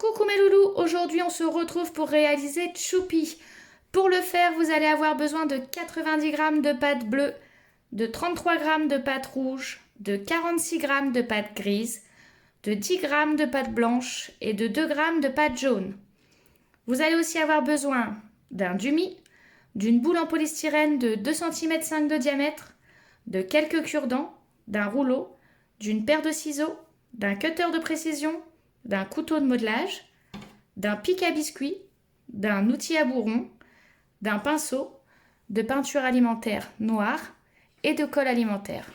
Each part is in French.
Coucou mes loulous, aujourd'hui on se retrouve pour réaliser Choupi. Pour le faire, vous allez avoir besoin de 90 g de pâte bleue, de 33 g de pâte rouge, de 46 g de pâte grise, de 10 g de pâte blanche et de 2 g de pâte jaune. Vous allez aussi avoir besoin d'un dumi, d'une boule en polystyrène de 2,5 cm de diamètre, de quelques cure-dents, d'un rouleau, d'une paire de ciseaux, d'un cutter de précision, d'un couteau de modelage, d'un pic à biscuits, d'un outil à bourron, d'un pinceau, de peinture alimentaire noire et de colle alimentaire.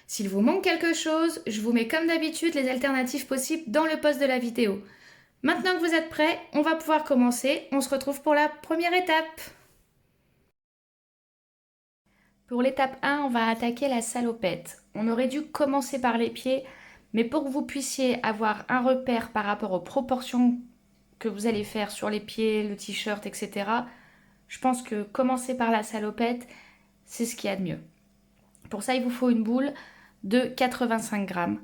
S'il vous manque quelque chose, je vous mets comme d'habitude les alternatives possibles dans le post de la vidéo. Maintenant que vous êtes prêts, on va pouvoir commencer. On se retrouve pour la première étape. Pour l'étape 1, on va attaquer la salopette. On aurait dû commencer par les pieds, mais pour que vous puissiez avoir un repère par rapport aux proportions que vous allez faire sur les pieds, le t-shirt, etc., je pense que commencer par la salopette, c'est ce qu'il y a de mieux. Pour ça, il vous faut une boule de 85 grammes.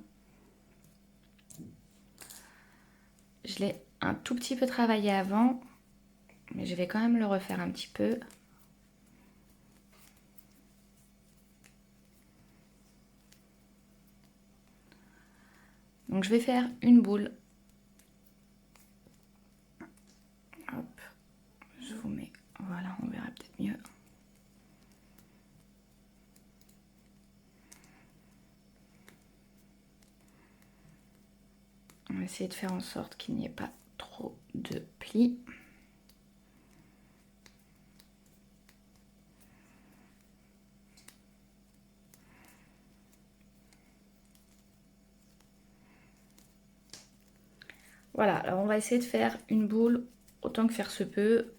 Je l'ai un tout petit peu travaillé avant, mais je vais quand même le refaire un petit peu. Donc je vais faire une boule. Hop, je vous mets, voilà, on verra peut-être mieux. On va essayer de faire en sorte qu'il n'y ait pas trop de plis. Voilà, alors on va essayer de faire une boule autant que faire se peut.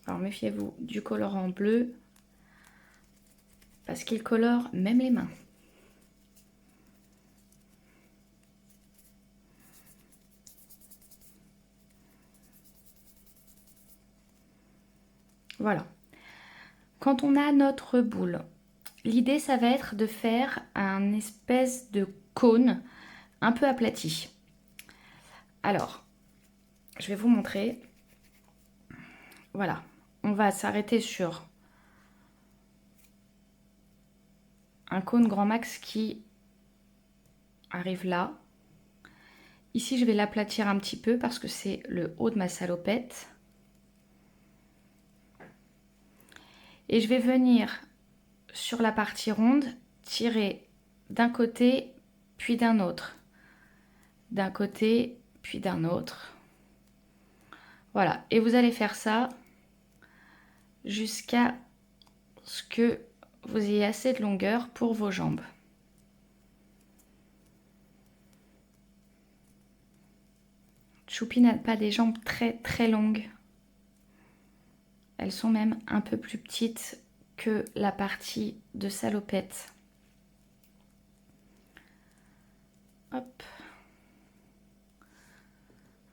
Alors méfiez-vous du colorant bleu parce qu'il colore même les mains. Voilà. Quand on a notre boule, l'idée ça va être de faire un espèce de cône un peu aplati. Alors, je vais vous montrer. Voilà, on va s'arrêter sur un cône grand max qui arrive là. Ici, je vais l'aplatir un petit peu parce que c'est le haut de ma salopette. Et je vais venir sur la partie ronde, tirer d'un côté puis d'un autre. D'un côté puis d'un autre. Voilà, et vous allez faire ça jusqu'à ce que vous ayez assez de longueur pour vos jambes. Choupi n'a pas des jambes très très longues. Elles sont même un peu plus petites que la partie de salopette. Hop.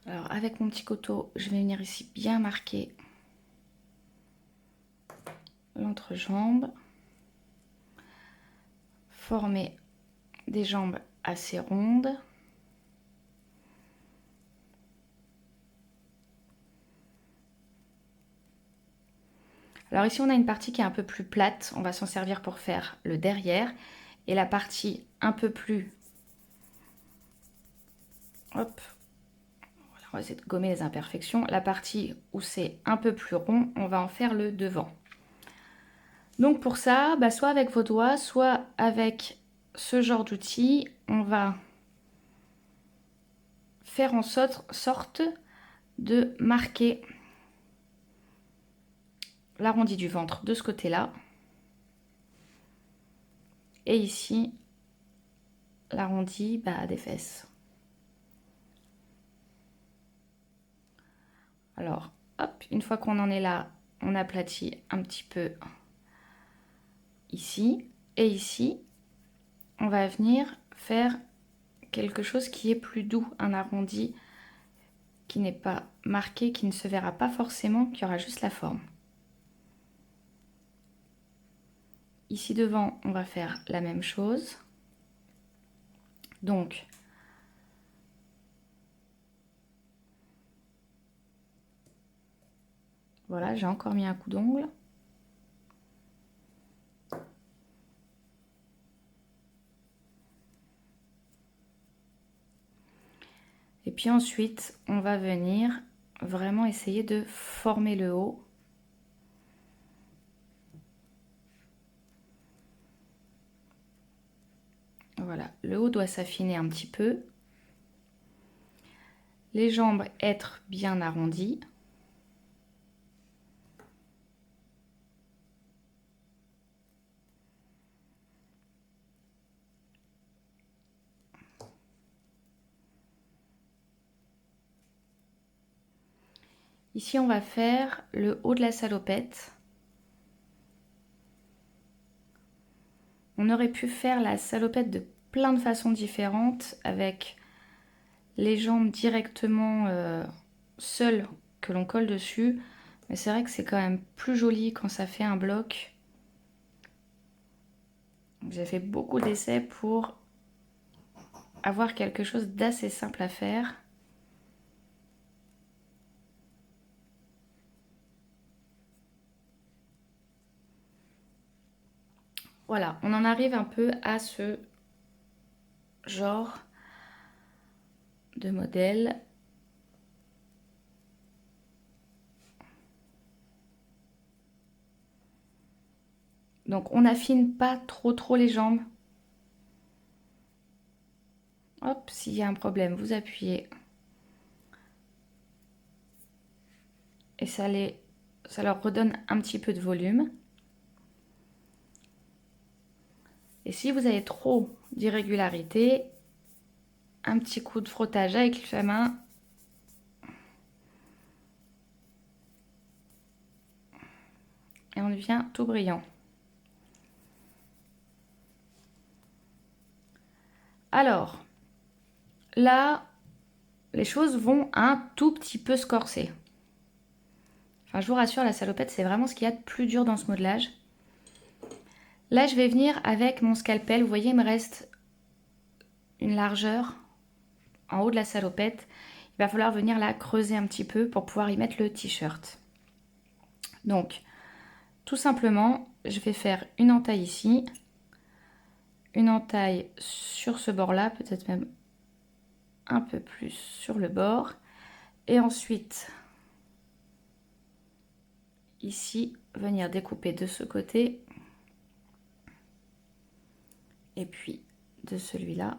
Alors avec mon petit couteau, je vais venir ici bien marquer l'entrejambe. Former des jambes assez rondes. Alors ici on a une partie qui est un peu plus plate, on va s'en servir pour faire le derrière. Et la partie un peu plus... Hop, voilà, on va essayer de gommer les imperfections. La partie où c'est un peu plus rond, on va en faire le devant. Donc pour ça, soit avec vos doigts, soit avec ce genre d'outil, on va faire en sorte de marquer l'arrondi du ventre de ce côté-là. Et ici, l'arrondi des fesses. Alors, hop, une fois qu'on en est là, on aplatit un petit peu ici. Et ici, on va venir faire quelque chose qui est plus doux, un arrondi qui n'est pas marqué, qui ne se verra pas forcément, qui aura juste la forme. Ici devant, on va faire la même chose. Donc, voilà, j'ai encore mis un coup d'ongle. Et puis ensuite, on va venir vraiment essayer de former le haut. Voilà, le haut doit s'affiner un petit peu. Les jambes être bien arrondies. Ici, on va faire le haut de la salopette. On aurait pu faire la salopette de plein de façons différentes avec les jambes directement seules que l'on colle dessus. Mais c'est vrai que c'est quand même plus joli quand ça fait un bloc. J'ai fait beaucoup d'essais pour avoir quelque chose d'assez simple à faire. Voilà, on en arrive un peu à ce genre de modèle. Donc on n'affine pas trop les jambes. Hop, s'il y a un problème, vous appuyez. Et ça leur redonne un petit peu de volume. Et si vous avez trop d'irrégularité, un petit coup de frottage avec la main. Et on devient tout brillant. Alors, là, les choses vont un tout petit peu se corser. Enfin, je vous rassure, la salopette, c'est vraiment ce qu'il y a de plus dur dans ce modelage. Là, je vais venir avec mon scalpel. Vous voyez, il me reste une largeur en haut de la salopette. Il va falloir venir la creuser un petit peu pour pouvoir y mettre le t-shirt. Donc, tout simplement, je vais faire une entaille ici, une entaille sur ce bord-là, peut-être même un peu plus sur le bord. Et ensuite, ici, venir découper de ce côté. Et puis, de celui-là,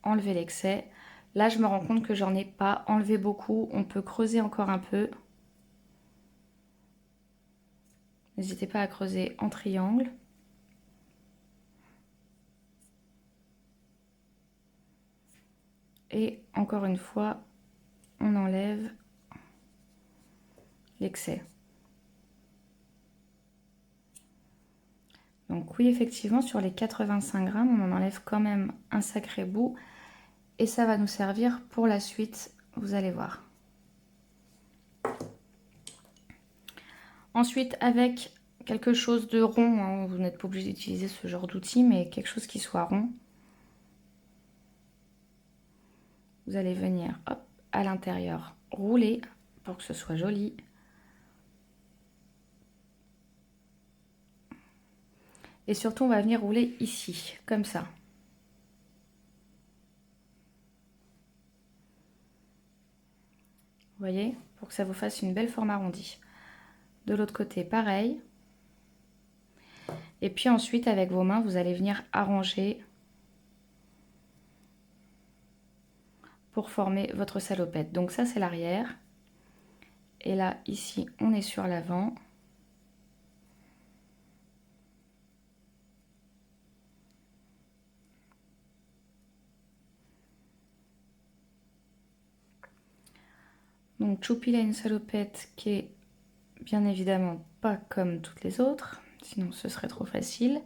enlever l'excès. Là, je me rends compte que j'en ai pas enlevé beaucoup. On peut creuser encore un peu. N'hésitez pas à creuser en triangle. Et encore une fois, on enlève l'excès. Donc oui, effectivement, sur les 85 grammes, on en enlève quand même un sacré bout. Et ça va nous servir pour la suite, vous allez voir. Ensuite, avec quelque chose de rond, hein, vous n'êtes pas obligé d'utiliser ce genre d'outil, mais quelque chose qui soit rond. Vous allez venir hop, à l'intérieur rouler pour que ce soit joli. Et surtout, on va venir rouler ici, comme ça. Vous voyez, pour que ça vous fasse une belle forme arrondie. De l'autre côté, pareil. Et puis ensuite, avec vos mains, vous allez venir arranger pour former votre salopette. Donc ça, c'est l'arrière. Et là, ici, on est sur l'avant. Donc Choupi a une salopette qui est bien évidemment pas comme toutes les autres, sinon ce serait trop facile.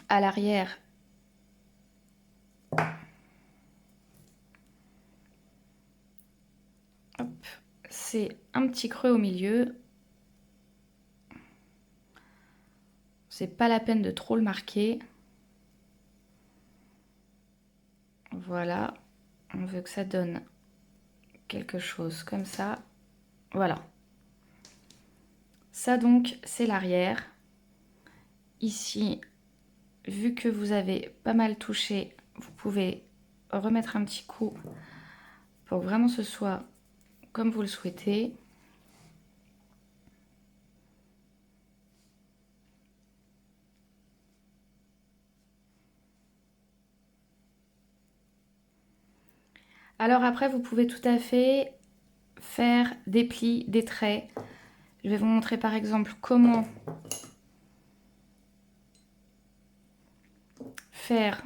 À l'arrière, c'est un petit creux au milieu. c'est pas la peine de trop le marquer. Voilà, on veut que ça donne quelque chose comme ça. Voilà. Ça donc, c'est l'arrière. Ici, vu que vous avez pas mal touché, vous pouvez remettre un petit coup pour que vraiment ce soit comme vous le souhaitez. Alors après, vous pouvez tout à fait faire des plis, des traits. Je vais vous montrer par exemple comment faire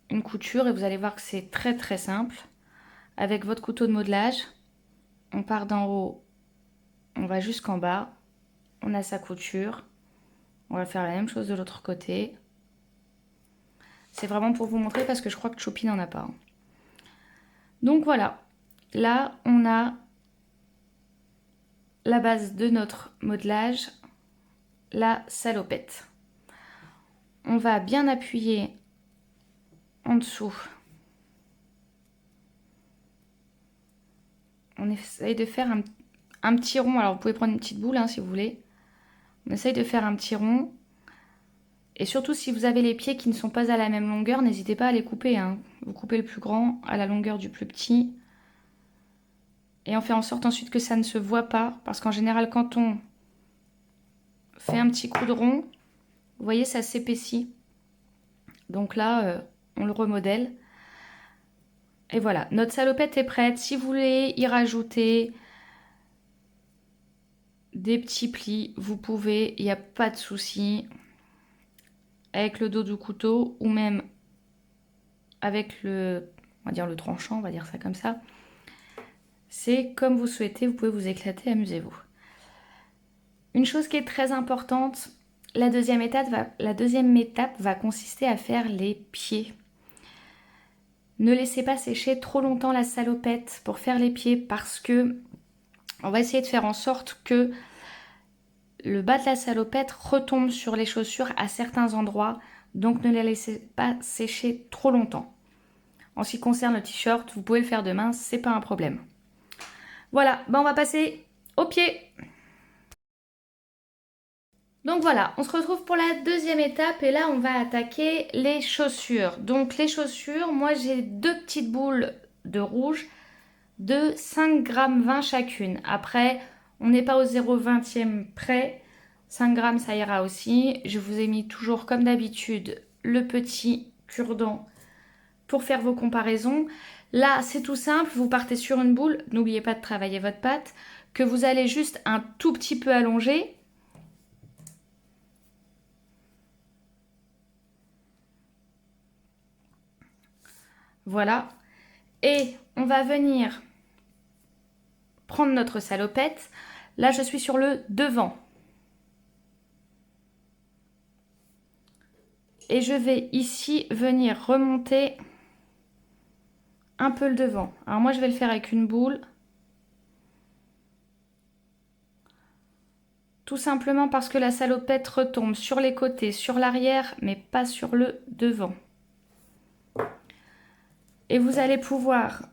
une couture et vous allez voir que c'est très très simple. Avec votre couteau de modelage, on part d'en haut, on va jusqu'en bas, on a sa couture. On va faire la même chose de l'autre côté. C'est vraiment pour vous montrer parce que je crois que Choupi n'en a pas. Donc voilà, là on a la base de notre modelage, la salopette. On va bien appuyer en dessous. On essaye de faire un petit rond. Alors vous pouvez prendre une petite boule hein, si vous voulez. On essaye de faire un petit rond. Et surtout si vous avez les pieds qui ne sont pas à la même longueur, n'hésitez pas à les couper. Hein. Vous coupez le plus grand à la longueur du plus petit. Et on fait en sorte ensuite que ça ne se voit pas. Parce qu'en général, quand on fait un petit coup de rond, vous voyez, ça s'épaissit. Donc là, on le remodèle. Et voilà, notre salopette est prête. Si vous voulez y rajouter des petits plis, vous pouvez, il n'y a pas de souci. Avec le dos du couteau ou même avec le, on va dire le tranchant, on va dire ça comme ça. C'est comme vous souhaitez, vous pouvez vous éclater, amusez-vous. Une chose qui est très importante, la deuxième étape va consister à faire les pieds. Ne laissez pas sécher trop longtemps la salopette pour faire les pieds parce que on va essayer de faire en sorte que le bas de la salopette retombe sur les chaussures à certains endroits. Donc ne les laissez pas sécher trop longtemps. En ce qui concerne le t-shirt, vous pouvez le faire demain, c'est pas un problème. Voilà, ben on va passer aux pieds. Donc voilà, on se retrouve pour la deuxième étape et là on va attaquer les chaussures. Donc les chaussures, moi j'ai deux petites boules de rouge de 5,20 g chacune. Après, on n'est pas au 0,20e près. 5 grammes ça ira aussi. Je vous ai mis toujours comme d'habitude le petit cure-dent pour faire vos comparaisons. Là c'est tout simple, vous partez sur une boule, n'oubliez pas de travailler votre patte, que vous allez juste un tout petit peu allonger. Voilà. Et on va venir prendre notre salopette. Là, je suis sur le devant. Et je vais ici venir remonter un peu le devant. Alors moi, je vais le faire avec une boule. Tout simplement parce que la salopette retombe sur les côtés, sur l'arrière, mais pas sur le devant. Et vous allez pouvoir,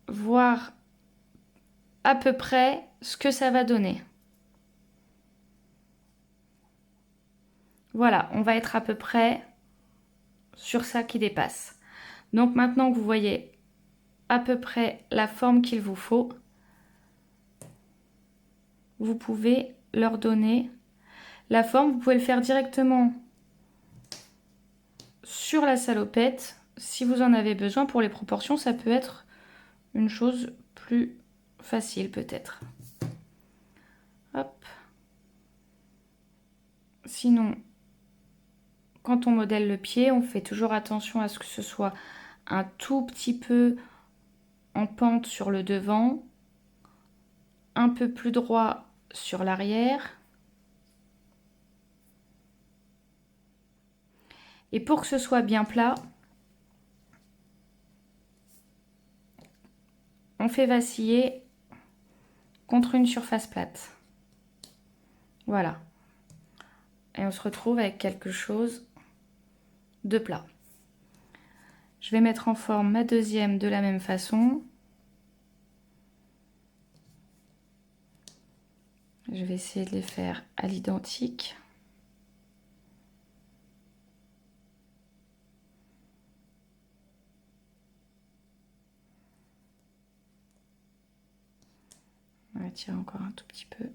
voir à peu près ce que ça va donner. Voilà, on va être à peu près sur ça qui dépasse. Donc maintenant que vous voyez à peu près la forme qu'il vous faut, vous pouvez leur donner la forme. Vous pouvez le faire directement sur la salopette. Si vous en avez besoin pour les proportions, ça peut être une chose plus facile peut-être. Hop. Sinon, quand on modèle le pied, on fait toujours attention à ce que ce soit un tout petit peu en pente sur le devant, un peu plus droit sur l'arrière. Et pour que ce soit bien plat, on fait vaciller contre une surface plate. Voilà. Et on se retrouve avec quelque chose de plat. Je vais mettre en forme ma deuxième de la même façon. Je vais essayer de les faire à l'identique. On va tirer encore un tout petit peu.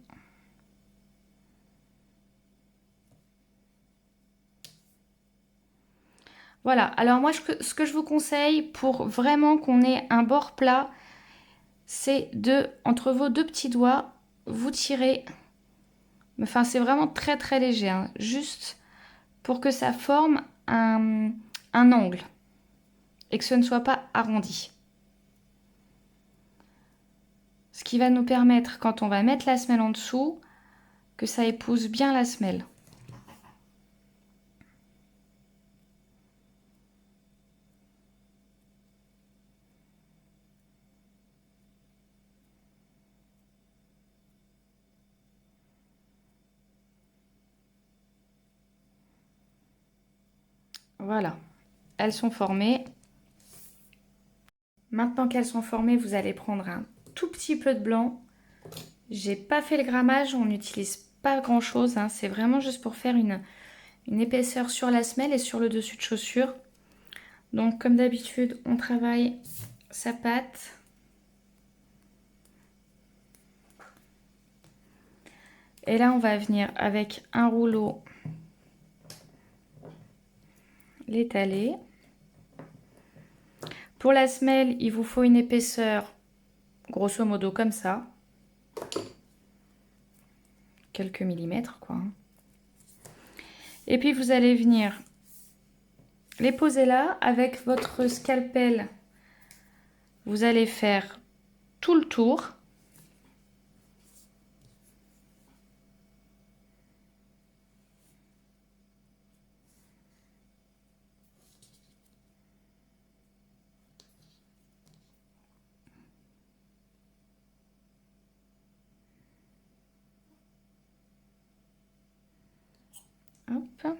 Voilà, alors moi ce que je vous conseille pour vraiment qu'on ait un bord plat, c'est entre vos deux petits doigts, vous tirez, enfin c'est vraiment très très léger, hein, juste pour que ça forme un angle et que ce ne soit pas arrondi. Ce qui va nous permettre, quand on va mettre la semelle en dessous, que ça épouse bien la semelle. Voilà, elles sont formées. Maintenant qu'elles sont formées, vous allez prendre un tout petit peu de blanc. J'ai pas fait le grammage, on n'utilise pas grand chose, hein. C'est vraiment juste pour faire une épaisseur sur la semelle et sur le dessus de chaussure. Donc comme d'habitude, on travaille sa pâte. Et là, on va venir avec un rouleau l'étaler. Pour la semelle, il vous faut une épaisseur grosso modo comme ça. Quelques millimètres, quoi. Et puis, vous allez venir les poser là. Avec votre scalpel, vous allez faire tout le tour. Hop.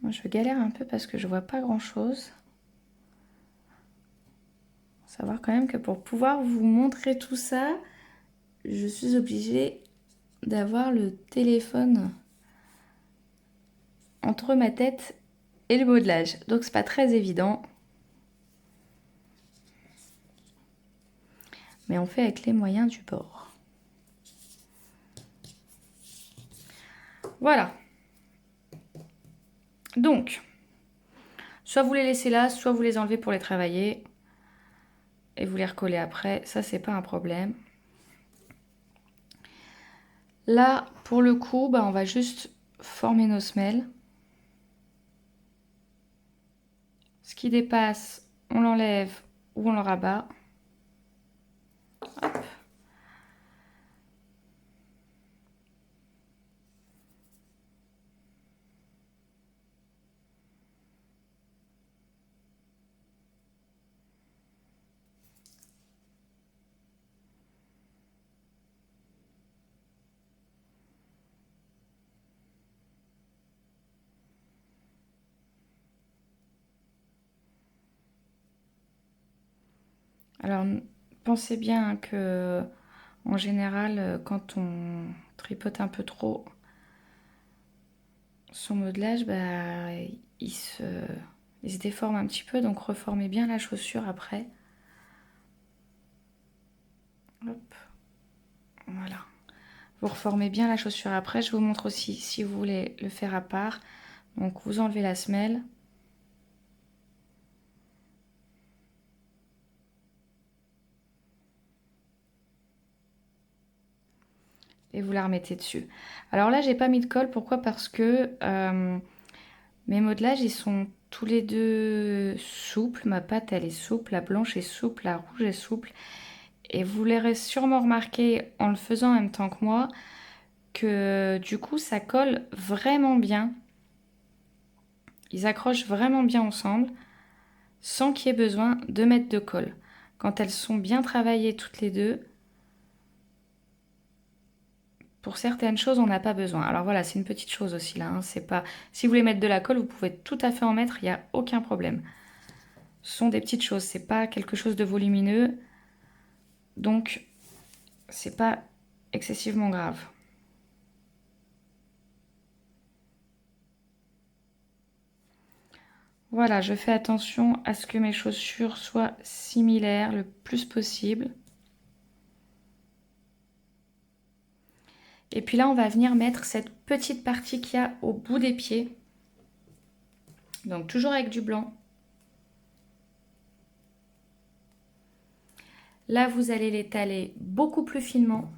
Moi, je galère un peu parce que je vois pas grand chose. Faut savoir quand même que pour pouvoir vous montrer tout ça, je suis obligée d'avoir le téléphone entre ma tête et le modelage. Donc c'est pas très évident. Mais on fait avec les moyens du bord. Voilà. Donc, soit vous les laissez là, soit vous les enlevez pour les travailler. Et vous les recollez après. Ça, c'est pas un problème. Là, pour le coup, on va juste former nos semelles. Ce qui dépasse, on l'enlève ou on le rabat. Hop. Alors, pensez bien que, en général, quand on tripote un peu trop son modelage, il se déforme un petit peu. Donc, reformez bien la chaussure après. Hop. Voilà. Vous reformez bien la chaussure après. Je vous montre aussi si vous voulez le faire à part. Donc, vous enlevez la semelle. Et vous la remettez dessus. Alors là, j'ai pas mis de colle. Pourquoi? Parce que mes modelages, ils sont tous les deux souples. Ma pâte, elle est souple. La blanche est souple. La rouge est souple. Et vous l'aurez sûrement remarqué en le faisant en même temps que moi, que du coup, ça colle vraiment bien. Ils accrochent vraiment bien ensemble, sans qu'il y ait besoin de mettre de colle. Quand elles sont bien travaillées toutes les deux, pour certaines choses, on n'a pas besoin. Alors voilà, c'est une petite chose aussi là. Hein, c'est pas... Si vous voulez mettre de la colle, vous pouvez tout à fait en mettre, il n'y a aucun problème. Ce sont des petites choses, c'est pas quelque chose de volumineux. Donc, c'est pas excessivement grave. Voilà, je fais attention à ce que mes chaussures soient similaires le plus possible. Et puis là, on va venir mettre cette petite partie qu'il y a au bout des pieds. Donc toujours avec du blanc. Là, vous allez l'étaler beaucoup plus finement.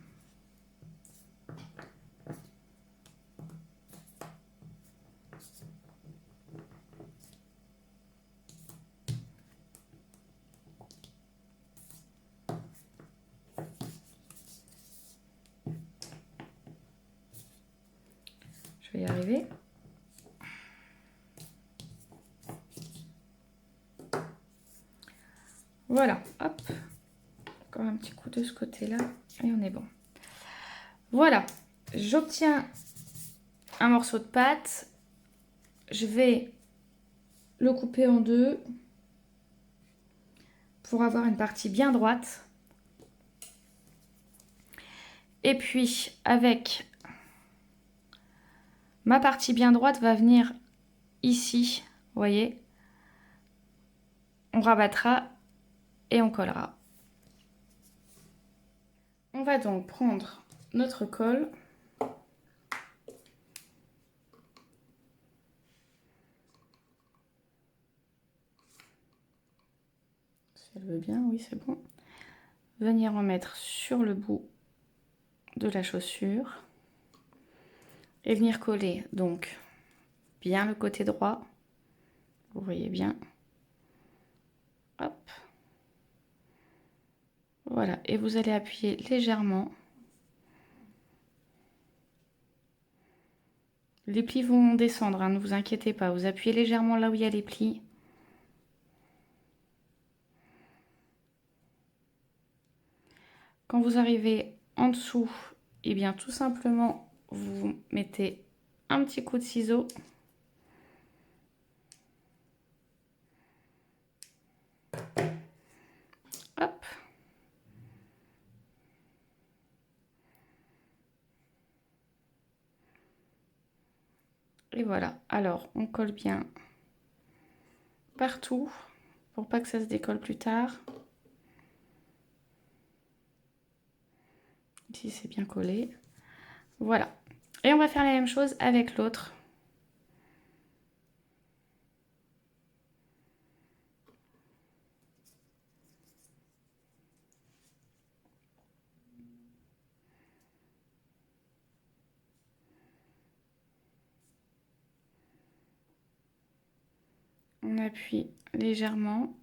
Je vais y arriver. Voilà, hop. Encore un petit coup de ce côté-là et on est bon. Voilà, j'obtiens un morceau de pâte. Je vais le couper en deux pour avoir une partie bien droite. Et puis, avec ma partie bien droite va venir ici, vous voyez. On rabattra et on collera. On va donc prendre notre colle. Si elle veut bien, oui, c'est bon. Venir en mettre sur le bout de la chaussure. Et venir coller donc bien le côté droit. Vous voyez bien. Hop. Voilà. Et vous allez appuyer légèrement. Les plis vont descendre, hein, ne vous inquiétez pas. Vous appuyez légèrement là où il y a les plis. Quand vous arrivez en dessous, et bien tout simplement, vous mettez un petit coup de ciseau. Hop. Et voilà. Alors, on colle bien partout pour pas que ça se décolle plus tard. Ici, c'est bien collé. Voilà. Et on va faire la même chose avec l'autre. On appuie légèrement.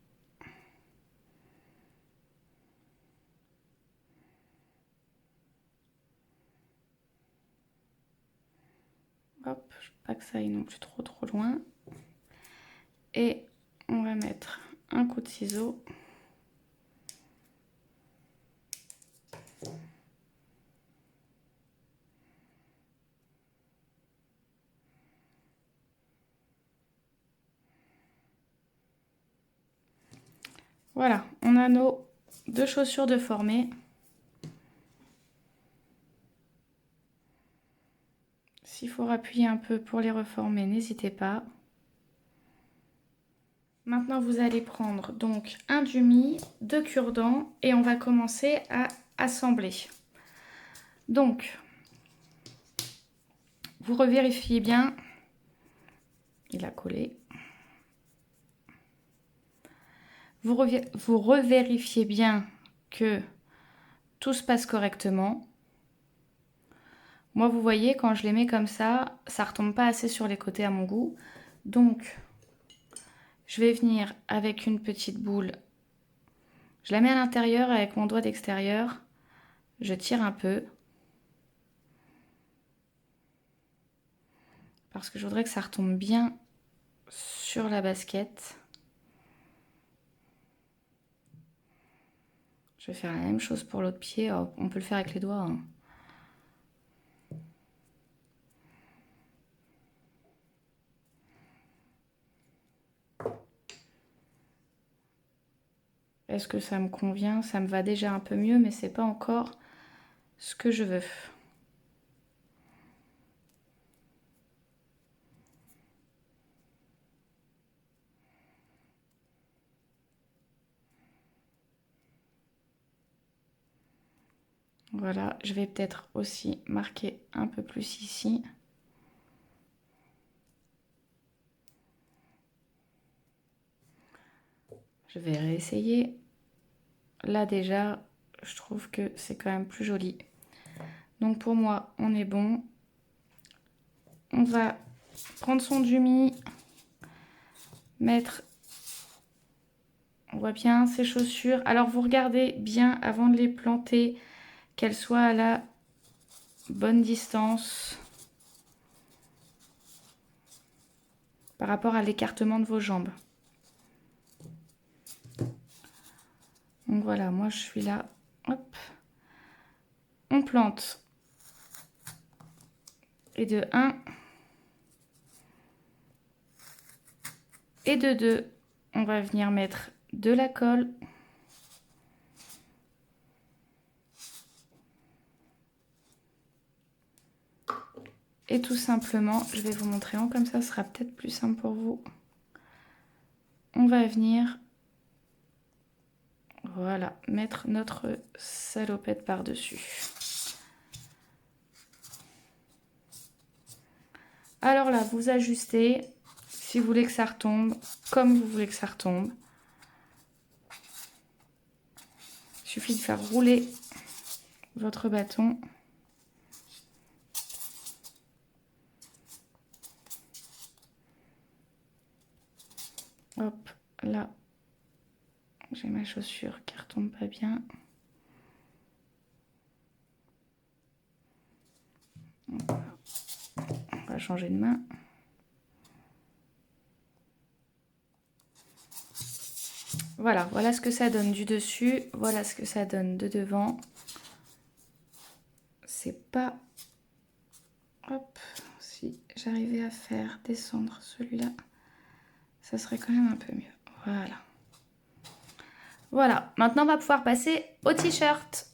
Hop, pas que ça aille non plus trop loin. Et on va mettre un coup de ciseau. Voilà, on a nos deux chaussures de formées. S'il faut appuyer un peu pour les reformer, n'hésitez pas. Maintenant, vous allez prendre donc un demi, deux cure-dents et on va commencer à assembler. Donc, vous revérifiez bien. Il a collé. Vous revérifiez bien que tout se passe correctement. Moi, vous voyez, quand je les mets comme ça retombe pas assez sur les côtés à mon goût. Donc, je vais venir avec une petite boule. Je la mets à l'intérieur avec mon doigt d'extérieur. Je tire un peu. Parce que je voudrais que ça retombe bien sur la basket. Je vais faire la même chose pour l'autre pied. Oh, on peut le faire avec les doigts. Hein. Est-ce que ça me convient? Ça me va déjà un peu mieux, mais c'est pas encore ce que je veux. Voilà, je vais peut-être aussi marquer un peu plus ici. Je vais réessayer. Là déjà, je trouve que c'est quand même plus joli. Donc pour moi, on est bon. On va prendre son dumi, mettre, on voit bien ses chaussures. Alors vous regardez bien avant de les planter, qu'elles soient à la bonne distance par rapport à l'écartement de vos jambes. Donc voilà, moi je suis là, hop, on plante. Et de 1 et de 2, on va venir mettre de la colle. Et tout simplement, je vais vous montrer en comme ça, ce sera peut-être plus simple pour vous. On va venir, voilà, mettre notre salopette par-dessus. Alors là, vous ajustez, si vous voulez que ça retombe, comme vous voulez que ça retombe. Il suffit de faire rouler votre bâton. Hop, là, j'ai ma chaussure qui retombe pas bien. On va changer de main. Voilà, voilà ce que ça donne du dessus. Voilà ce que ça donne de devant. C'est pas... Hop, si j'arrivais à faire descendre celui-là, ça serait quand même un peu mieux. Voilà. Voilà, maintenant on va pouvoir passer au t-shirt.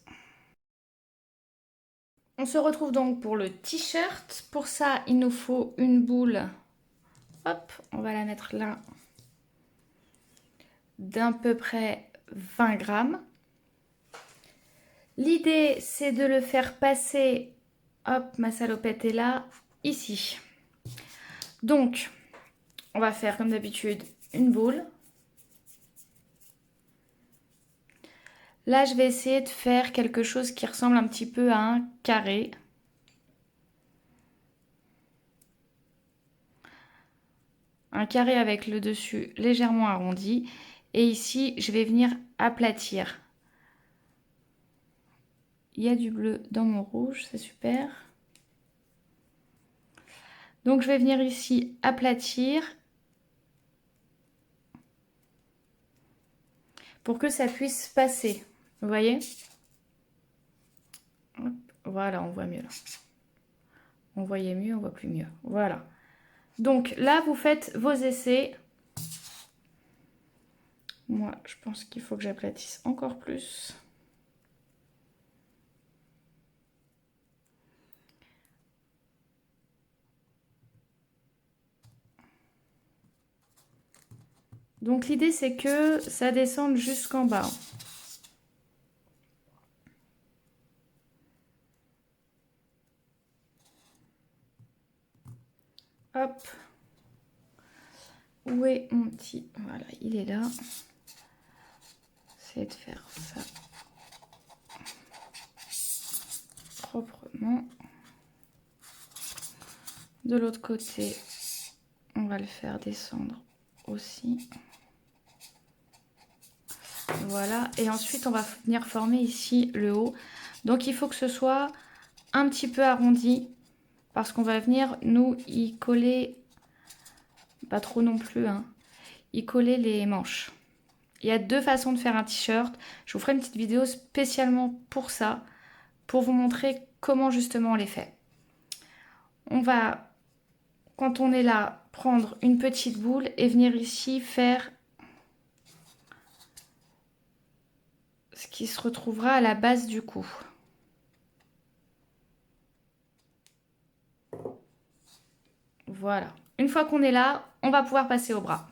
On se retrouve donc pour le t-shirt. Pour ça, il nous faut une boule. Hop, on va la mettre là. D'à peu près 20 grammes. L'idée, c'est de le faire passer. Hop, ma salopette est là, ici. Donc, on va faire comme d'habitude une boule. Là, je vais essayer de faire quelque chose qui ressemble un petit peu à un carré. Un carré avec le dessus légèrement arrondi. Et ici, je vais venir aplatir. Il y a du bleu dans mon rouge, c'est super. Donc, je vais venir ici aplatir pour que ça puisse passer. Vous voyez? Hop, voilà, on voit mieux là. On voyait mieux, on voit plus mieux. Voilà. Donc là, vous faites vos essais. Moi, je pense qu'il faut que j'aplatisse encore plus. Donc l'idée, c'est que ça descende jusqu'en bas. Hop. Où est mon petit... Voilà, il est là. C'est de faire ça proprement. De l'autre côté, on va le faire descendre aussi. Voilà. Et ensuite, on va venir former ici le haut. Donc, il faut que ce soit un petit peu arrondi. Parce qu'on va venir, nous, y coller... Pas trop non plus, hein. Y coller les manches. Il y a 2 façons de faire un t-shirt. Je vous ferai une petite vidéo spécialement pour ça. Pour vous montrer comment justement on les fait. On va, quand on est là, prendre une petite boule et venir ici faire ce qui se retrouvera à la base du cou. Voilà. Une fois qu'on est là, on va pouvoir passer au bras.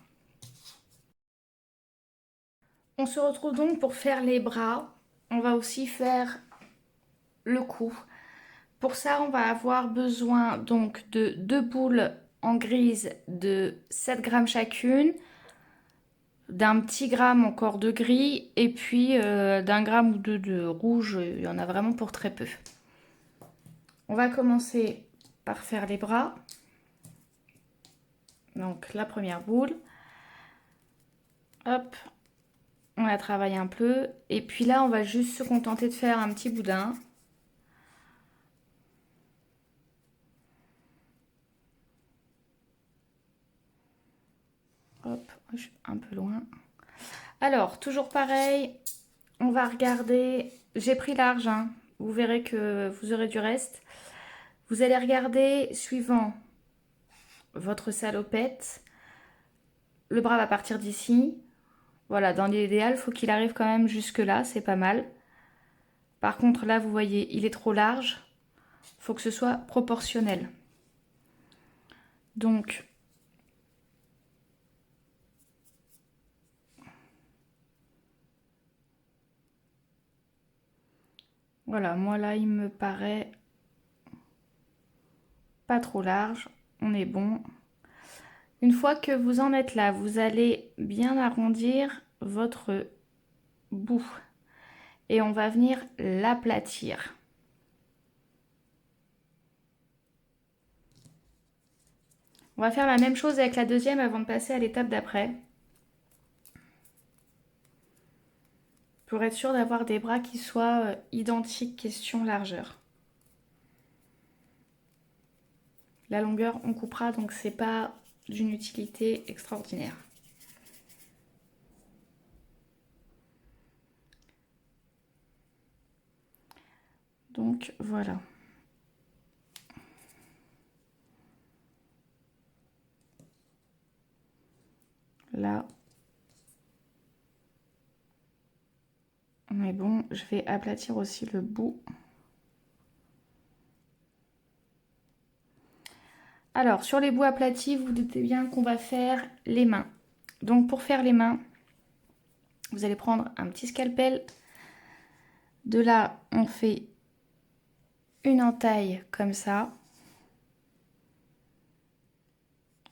On se retrouve donc pour faire les bras. On va aussi faire le cou. Pour ça, on va avoir besoin donc de 2 boules en grise de 7 grammes chacune, d'un petit gramme encore de gris et puis d'un gramme ou deux de rouge. Il y en a vraiment pour très peu. On va commencer par faire les bras. Donc la première boule. Hop, on la travaille un peu. Et puis là, on va juste se contenter de faire un petit boudin. Hop, je suis un peu loin. Alors, toujours pareil, on va regarder. J'ai pris large, hein. Vous verrez que vous aurez du reste. Vous allez regarder suivant votre salopette. Le bras va partir d'ici. Voilà, dans l'idéal, il faut qu'il arrive quand même jusque là, c'est pas mal. Par contre, là, vous voyez, il est trop large. Il faut que ce soit proportionnel. Donc, voilà, moi là, il me paraît pas trop large. On est bon. Une fois que vous en êtes là, vous allez bien arrondir votre bout. Et on va venir l'aplatir. On va faire la même chose avec la deuxième avant de passer à l'étape d'après. Pour être sûr d'avoir des bras qui soient identiques question largeur. La longueur, on coupera, donc c'est pas d'une utilité extraordinaire. Donc voilà. Là, on est bon. Je vais aplatir aussi le bout. Alors, sur les bouts aplatis, vous doutez bien qu'on va faire les mains. Donc, pour faire les mains, vous allez prendre un petit scalpel. De là, on fait une entaille comme ça.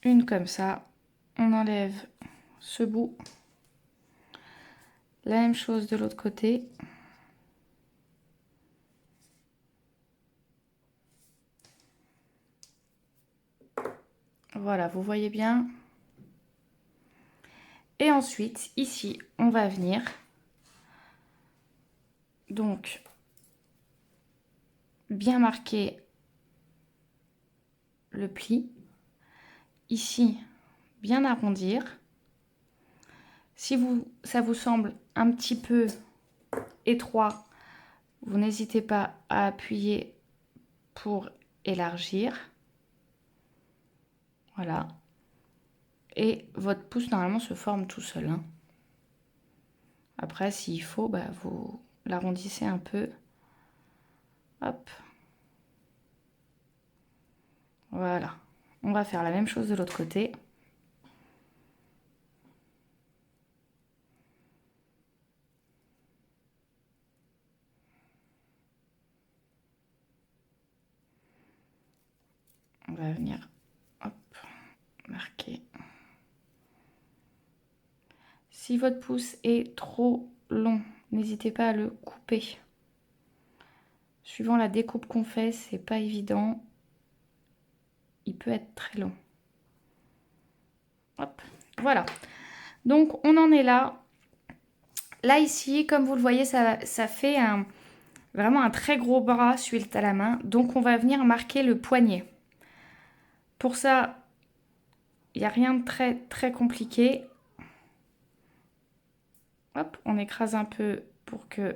Une comme ça. On enlève ce bout. La même chose de l'autre côté. Voilà, vous voyez bien. Et ensuite, ici, on va venir donc bien marquer le pli. Ici, bien arrondir. Si ça vous semble un petit peu étroit, vous n'hésitez pas à appuyer pour élargir. Voilà. Et votre pouce, normalement, se forme tout seul, hein. Après, s'il faut, bah, vous l'arrondissez un peu. Hop. Voilà. On va faire la même chose de l'autre côté. On va venir, hop, marquer. Si votre pouce est trop long, n'hésitez pas à le couper. Suivant la découpe qu'on fait, c'est pas évident. Il peut être très long. Hop, voilà. Donc on en est là. Là ici, comme vous le voyez, ça fait vraiment un très gros bras suite à la main. Donc on va venir marquer le poignet. Pour ça, il n'y a rien de très compliqué. Hop, on écrase un peu pour que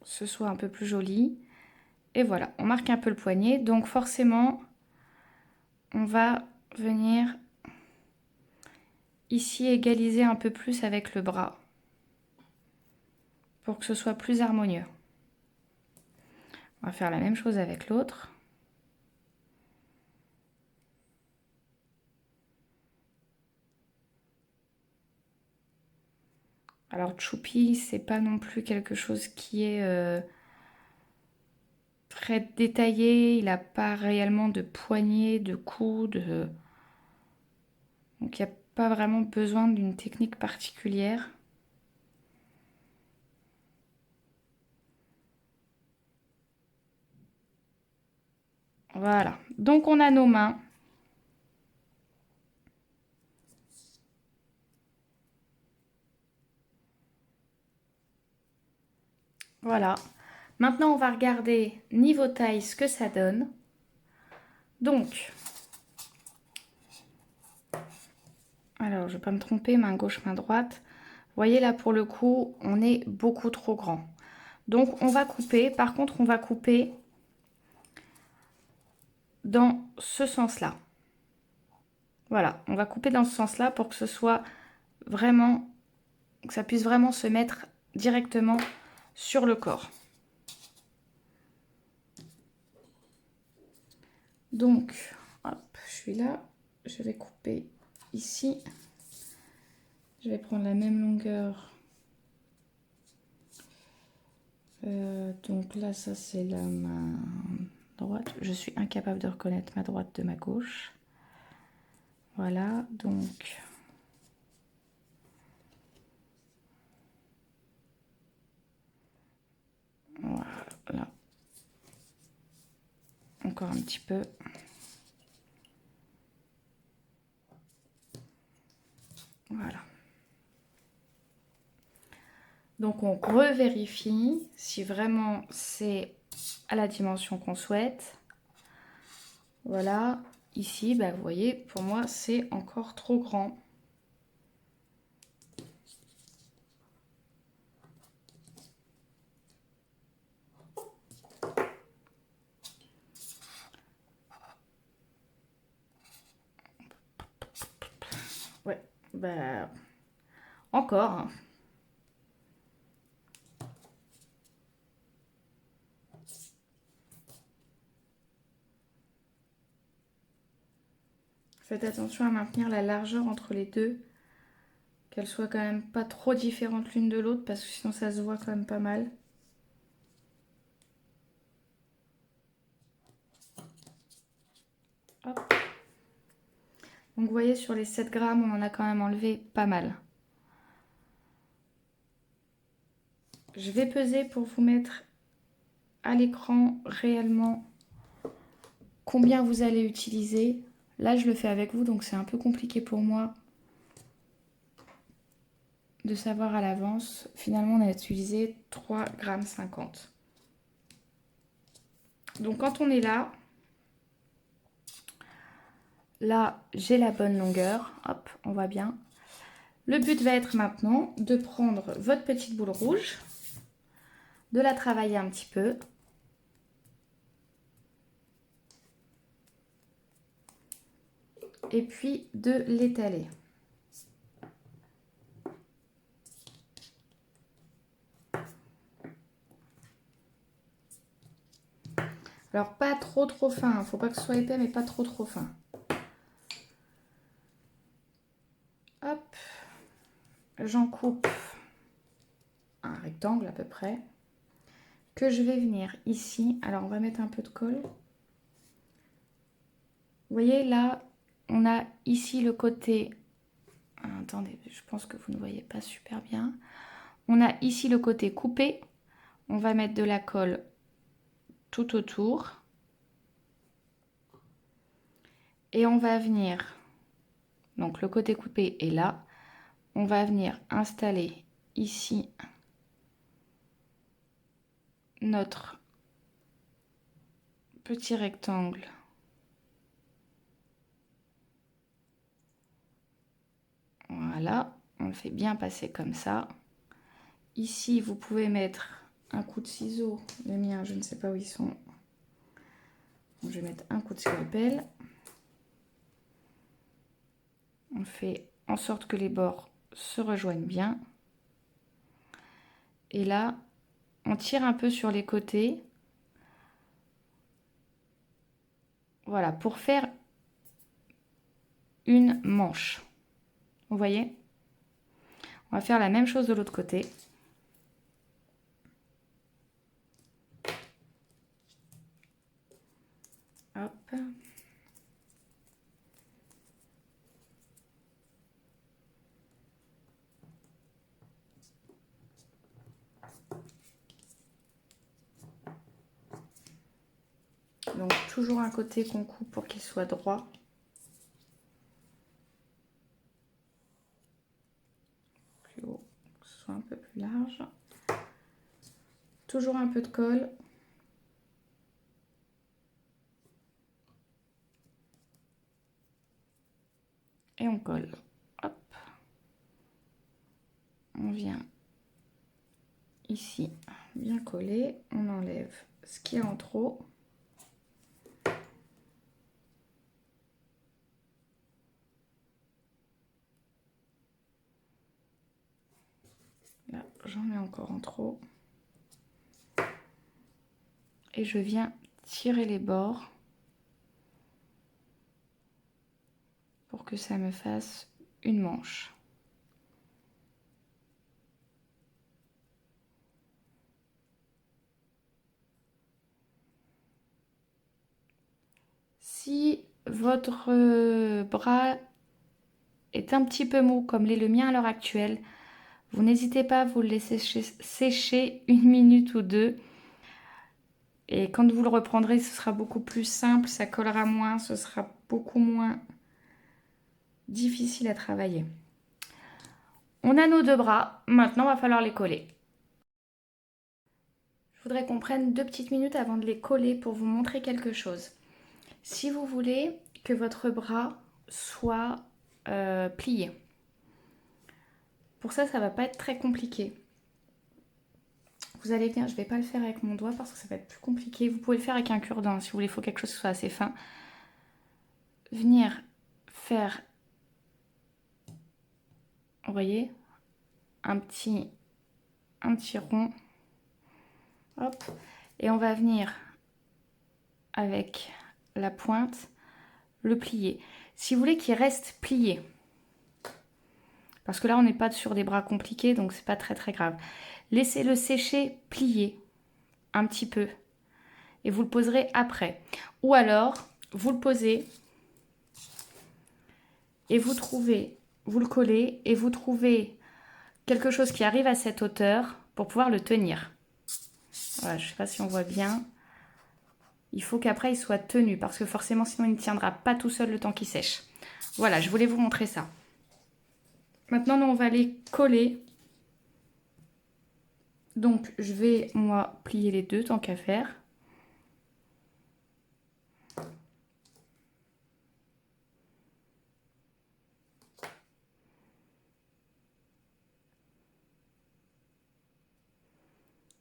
ce soit un peu plus joli. Et voilà, on marque un peu le poignet. Donc forcément, on va venir ici égaliser un peu plus avec le bras. pour que ce soit plus harmonieux. On va faire la même chose avec l'autre. Alors Choupi, c'est pas non plus quelque chose qui est très détaillé. Il n'a pas réellement de poignée, de coude. Donc il n'y a pas vraiment besoin d'une technique particulière. Voilà. Donc on a nos mains. Voilà. Maintenant, on va regarder niveau taille ce que ça donne. Donc, alors je ne vais pas me tromper, main gauche, main droite. Vous voyez là, pour le coup, on est beaucoup trop grand. Donc, on va couper. Par contre, on va couper dans ce sens-là. Voilà, on va couper dans ce sens-là pour que ce soit vraiment, que ça puisse vraiment se mettre directement sur le corps. Donc, hop, je suis là, je vais couper ici. Je vais prendre la même longueur. Donc là, ça c'est la main droite. Je suis incapable de reconnaître ma droite de ma gauche. Voilà, donc... Voilà. Encore un petit peu. Voilà. Donc on revérifie si vraiment c'est à la dimension qu'on souhaite. Voilà. Ici, bah, vous voyez, pour moi, c'est encore trop grand. Ouais, bah, encore. Hein. Faites attention à maintenir la largeur entre les deux. Qu'elles soient quand même pas trop différentes l'une de l'autre parce que sinon ça se voit quand même pas mal. Hop. Donc vous voyez sur les 7 grammes on en a quand même enlevé pas mal. Je vais peser pour vous mettre à l'écran réellement combien vous allez utiliser. Là je le fais avec vous donc c'est un peu compliqué pour moi de savoir à l'avance. Finalement, on a utilisé 3,50 g. Donc, quand on est là, j'ai la bonne longueur. Hop, on voit bien. Le but va être maintenant de prendre votre petite boule rouge, de la travailler un petit peu. Et puis, de l'étaler. Alors, pas trop fin, il ne faut pas que ce soit épais, mais pas trop fin. Hop, j'en coupe un rectangle à peu près, que je vais venir ici. Alors, on va mettre un peu de colle. Vous voyez, là, on a ici le côté... Attendez, je pense que vous ne voyez pas super bien. On a ici le côté coupé. On va mettre de la colle tout autour. Et on va venir, donc le côté coupé est là, on va venir installer ici notre petit rectangle. Voilà, on le fait bien passer comme ça. Ici, vous pouvez mettre un coup de ciseau. Les miens, je ne sais pas où ils sont. Donc, je vais mettre un coup de scalpel. On fait en sorte que les bords se rejoignent bien. Et là, on tire un peu sur les côtés. Voilà, pour faire une manche. Vous voyez? On va faire la même chose de l'autre côté. Hop. Donc toujours un côté qu'on coupe pour qu'il soit droit. Plus haut, que ce soit un peu plus large. Toujours un peu de colle. Et on colle. Hop. On vient ici, bien coller. On enlève ce qui est en trop. Là, j'en ai encore en trop. Et je viens tirer les bords pour que ça me fasse une manche. Si votre bras est un petit peu mou comme l'est le mien à l'heure actuelle, vous n'hésitez pas à vous le laisser sécher 1 minute ou 2. Et quand vous le reprendrez, ce sera beaucoup plus simple, ça collera moins, ce sera beaucoup moins difficile à travailler. On a nos 2 bras, maintenant il va falloir les coller. Je voudrais qu'on prenne 2 petites minutes avant de les coller pour vous montrer quelque chose. Si vous voulez que votre bras soit plié, pour ça, ça va pas être très compliqué. Vous allez venir, je ne vais pas le faire avec mon doigt parce que ça va être plus compliqué. Vous pouvez le faire avec un cure-dent si vous voulez, il faut quelque chose qui soit assez fin. Venir faire, vous voyez, un petit rond. Hop. Et on va venir avec la pointe le plier. Si vous voulez qu'il reste plié, parce que là on n'est pas sur des bras compliqués, donc c'est pas très grave. Laissez-le sécher, plier un petit peu. Et vous le poserez après. Ou alors, vous le posez et vous le collez et vous trouvez quelque chose qui arrive à cette hauteur pour pouvoir le tenir. Voilà, je ne sais pas si on voit bien. Il faut qu'après il soit tenu parce que forcément sinon il ne tiendra pas tout seul le temps qu'il sèche. Voilà, je voulais vous montrer ça. Maintenant, nous, on va les coller. Donc, je vais, moi, plier les deux tant qu'à faire.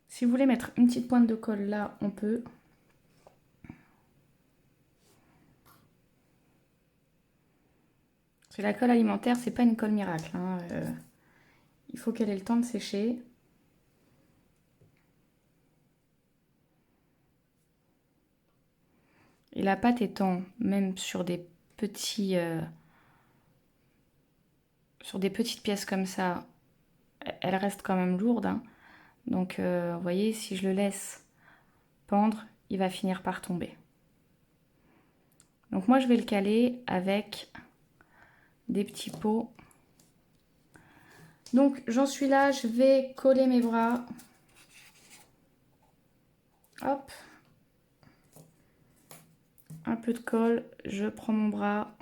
Si vous voulez mettre une petite pointe de colle là, on peut. Parce que la colle alimentaire, c'est pas une colle miracle, hein. Il faut qu'elle ait le temps de sécher. Et la pâte étant même sur des petits, sur des petites pièces comme ça, elle reste quand même lourde, hein. Donc, vous voyez, si je le laisse pendre, il va finir par tomber. Donc moi, je vais le caler avec des petits pots. Donc, j'en suis là, je vais coller mes bras. Hop. Un peu de colle, je prends mon bras.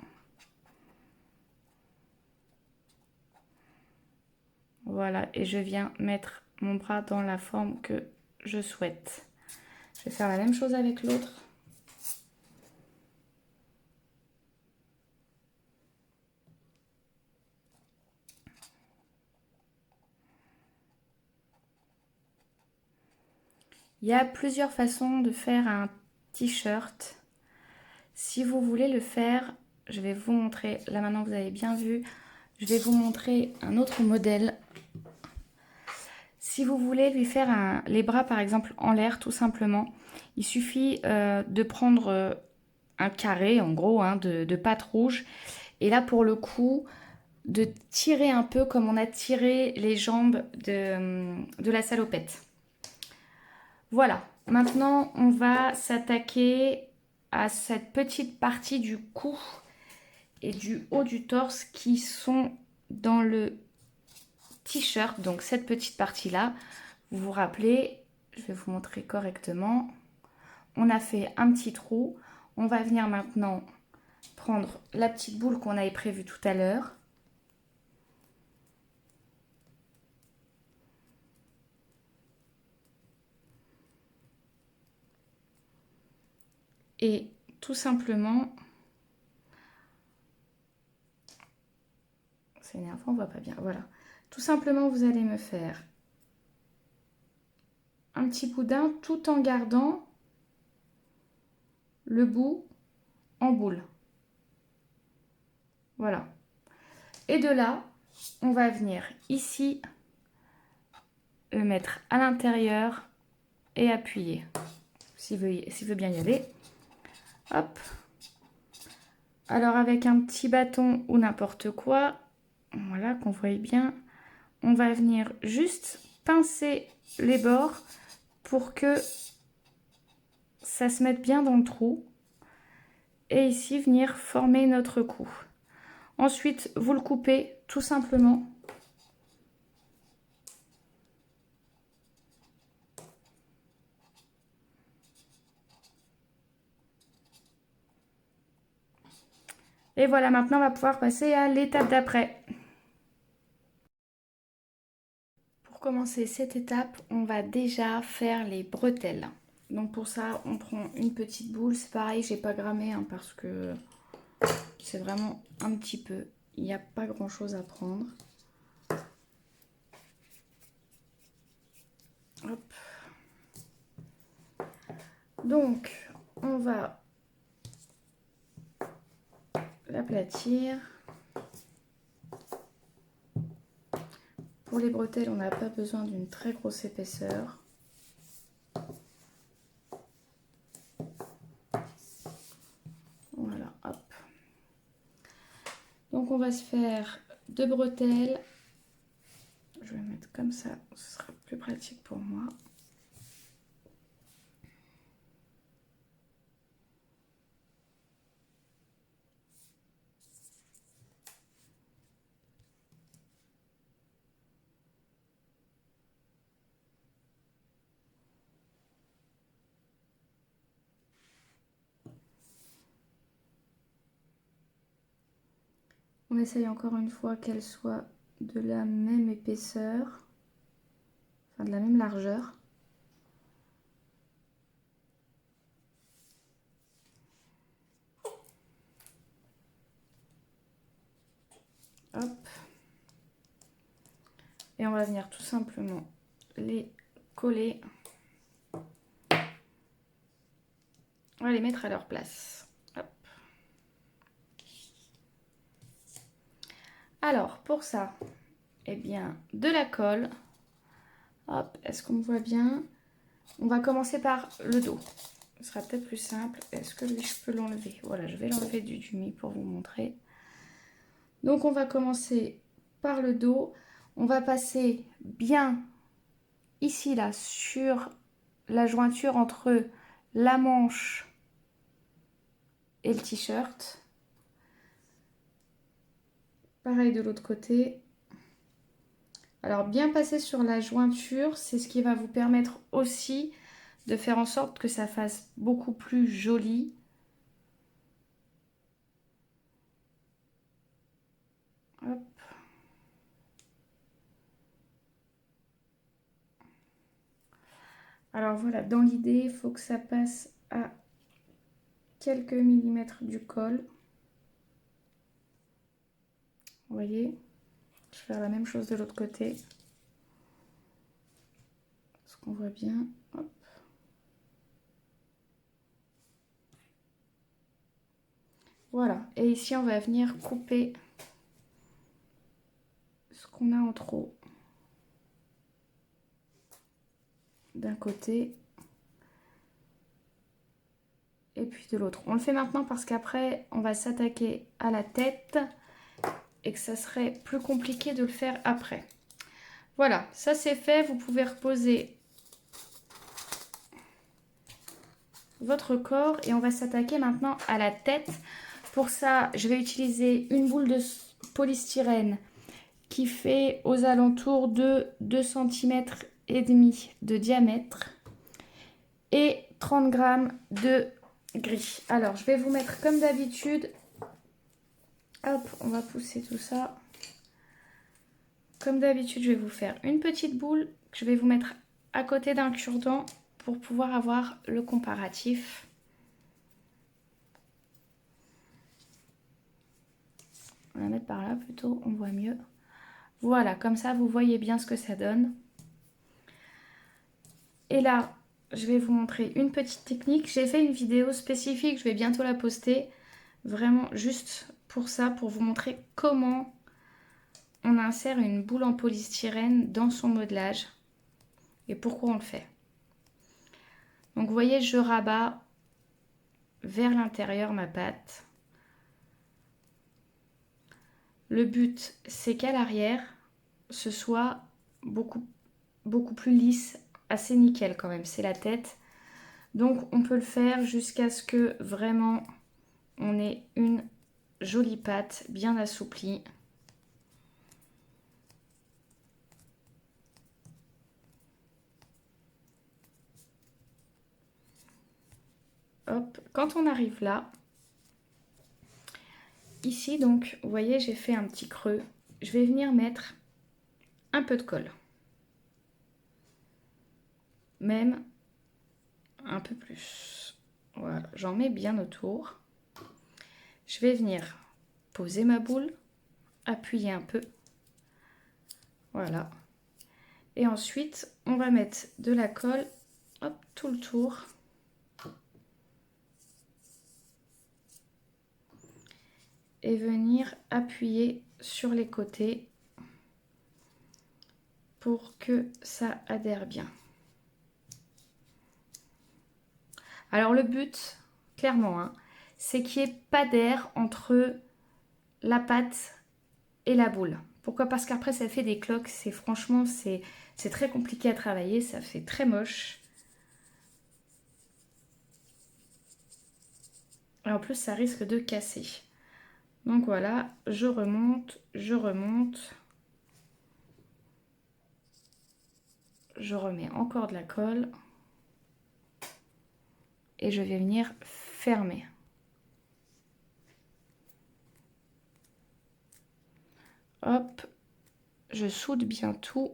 Voilà, et je viens mettre mon bras dans la forme que je souhaite. Je vais faire la même chose avec l'autre. Il y a plusieurs façons de faire un t-shirt. Si vous voulez le faire, je vais vous montrer. Là maintenant, vous avez bien vu. Je vais vous montrer un autre modèle. Si vous voulez lui faire les bras par exemple en l'air tout simplement, il suffit de prendre un carré en gros hein, de pâte rouge et là pour le coup de tirer un peu comme on a tiré les jambes de la salopette. Voilà, maintenant on va s'attaquer à cette petite partie du cou et du haut du torse qui sont dans le t-shirt, donc cette petite partie là. Vous vous rappelez, je vais vous montrer correctement, on a fait un petit trou, on va venir maintenant prendre la petite boule qu'on avait prévue tout à l'heure et tout simplement, c'est énervant, on voit pas bien, voilà, tout simplement vous allez me faire un petit boudin tout en gardant le bout en boule. Voilà. Et de là, on va venir ici le mettre à l'intérieur et appuyer. S'il veut bien y aller. Hop. Alors avec un petit bâton ou n'importe quoi, voilà, qu'on voit bien, on va venir juste pincer les bords pour que ça se mette bien dans le trou. Et ici, venir former notre cou. Ensuite, vous le coupez tout simplement. Et voilà, maintenant on va pouvoir passer à l'étape d'après. Pour commencer cette étape, on va déjà faire les bretelles. Donc pour ça, on prend une petite boule. C'est pareil, j'ai pas grammé hein, parce que c'est vraiment un petit peu. Il n'y a pas grand chose à prendre. Hop. Donc, on va l'aplatir. Pour les bretelles, on n'a pas besoin d'une très grosse épaisseur. Voilà, hop. Donc on va se faire 2 bretelles. Je vais mettre comme ça, ce sera plus pratique pour moi. On essaye encore une fois qu'elle soit de la même épaisseur, enfin de la même largeur. Hop. Et on va venir tout simplement les coller. On va les mettre à leur place. Hop. Alors pour ça, eh bien de la colle. Hop, est-ce qu'on me voit bien? On va commencer par le dos. Ce sera peut-être plus simple. Est-ce que lui, je peux l'enlever? Voilà, je vais l'enlever du demi pour vous montrer. Donc, on va commencer par le dos. On va passer bien ici, là, sur la jointure entre la manche et le t-shirt. Pareil de l'autre côté. Alors, bien passer sur la jointure, c'est ce qui va vous permettre aussi de faire en sorte que ça fasse beaucoup plus joli. Hop. Alors voilà, dans l'idée, il faut que ça passe à quelques millimètres du col. Vous voyez, je vais faire la même chose de l'autre côté. Est-ce qu'on voit bien? Hop. Voilà, et ici on va venir couper ce qu'on a en trop. d'un côté et puis de l'autre. On le fait maintenant parce qu'après on va s'attaquer à la tête et que ça serait plus compliqué de le faire après. Voilà, ça c'est fait. Vous pouvez reposer votre corps et on va s'attaquer maintenant à la tête. Pour ça, je vais utiliser une boule de polystyrène qui fait aux alentours de 2,5 cm de diamètre et 30 g de gris. Alors, je vais vous mettre comme d'habitude. Hop, on va pousser tout ça. Comme d'habitude, je vais vous faire une petite boule que je vais vous mettre à côté d'un cure-dent pour pouvoir avoir le comparatif. On va la mettre par là plutôt, on voit mieux. Voilà, comme ça vous voyez bien ce que ça donne. Et là, je vais vous montrer une petite technique. J'ai fait une vidéo spécifique, je vais bientôt la poster. Vraiment juste pour ça, pour vous montrer comment on insère une boule en polystyrène dans son modelage et pourquoi on le fait. Donc vous voyez, je rabats vers l'intérieur ma pâte. Le but, c'est qu'à l'arrière, ce soit beaucoup plus lisse, assez nickel quand même, c'est la tête. Donc on peut le faire jusqu'à ce que vraiment on ait une jolie pâte bien assouplie. Hop, quand on arrive là, ici donc, vous voyez, j'ai fait un petit creux. Je vais venir mettre un peu de colle. Même un peu plus. Voilà, j'en mets bien autour. Je vais venir poser ma boule, appuyer un peu. Voilà. Et ensuite, on va mettre de la colle, hop, tout le tour. Et venir appuyer sur les côtés pour que ça adhère bien. Alors le but, clairement, hein, c'est qu'il n'y ait pas d'air entre la pâte et la boule. Pourquoi? Parce qu'après ça fait des cloques, franchement c'est très compliqué à travailler, ça fait très moche. Et en plus ça risque de casser. Donc voilà, je remonte, je remonte. Je remets encore de la colle. Et je vais venir fermer. Hop, je soude bien tout.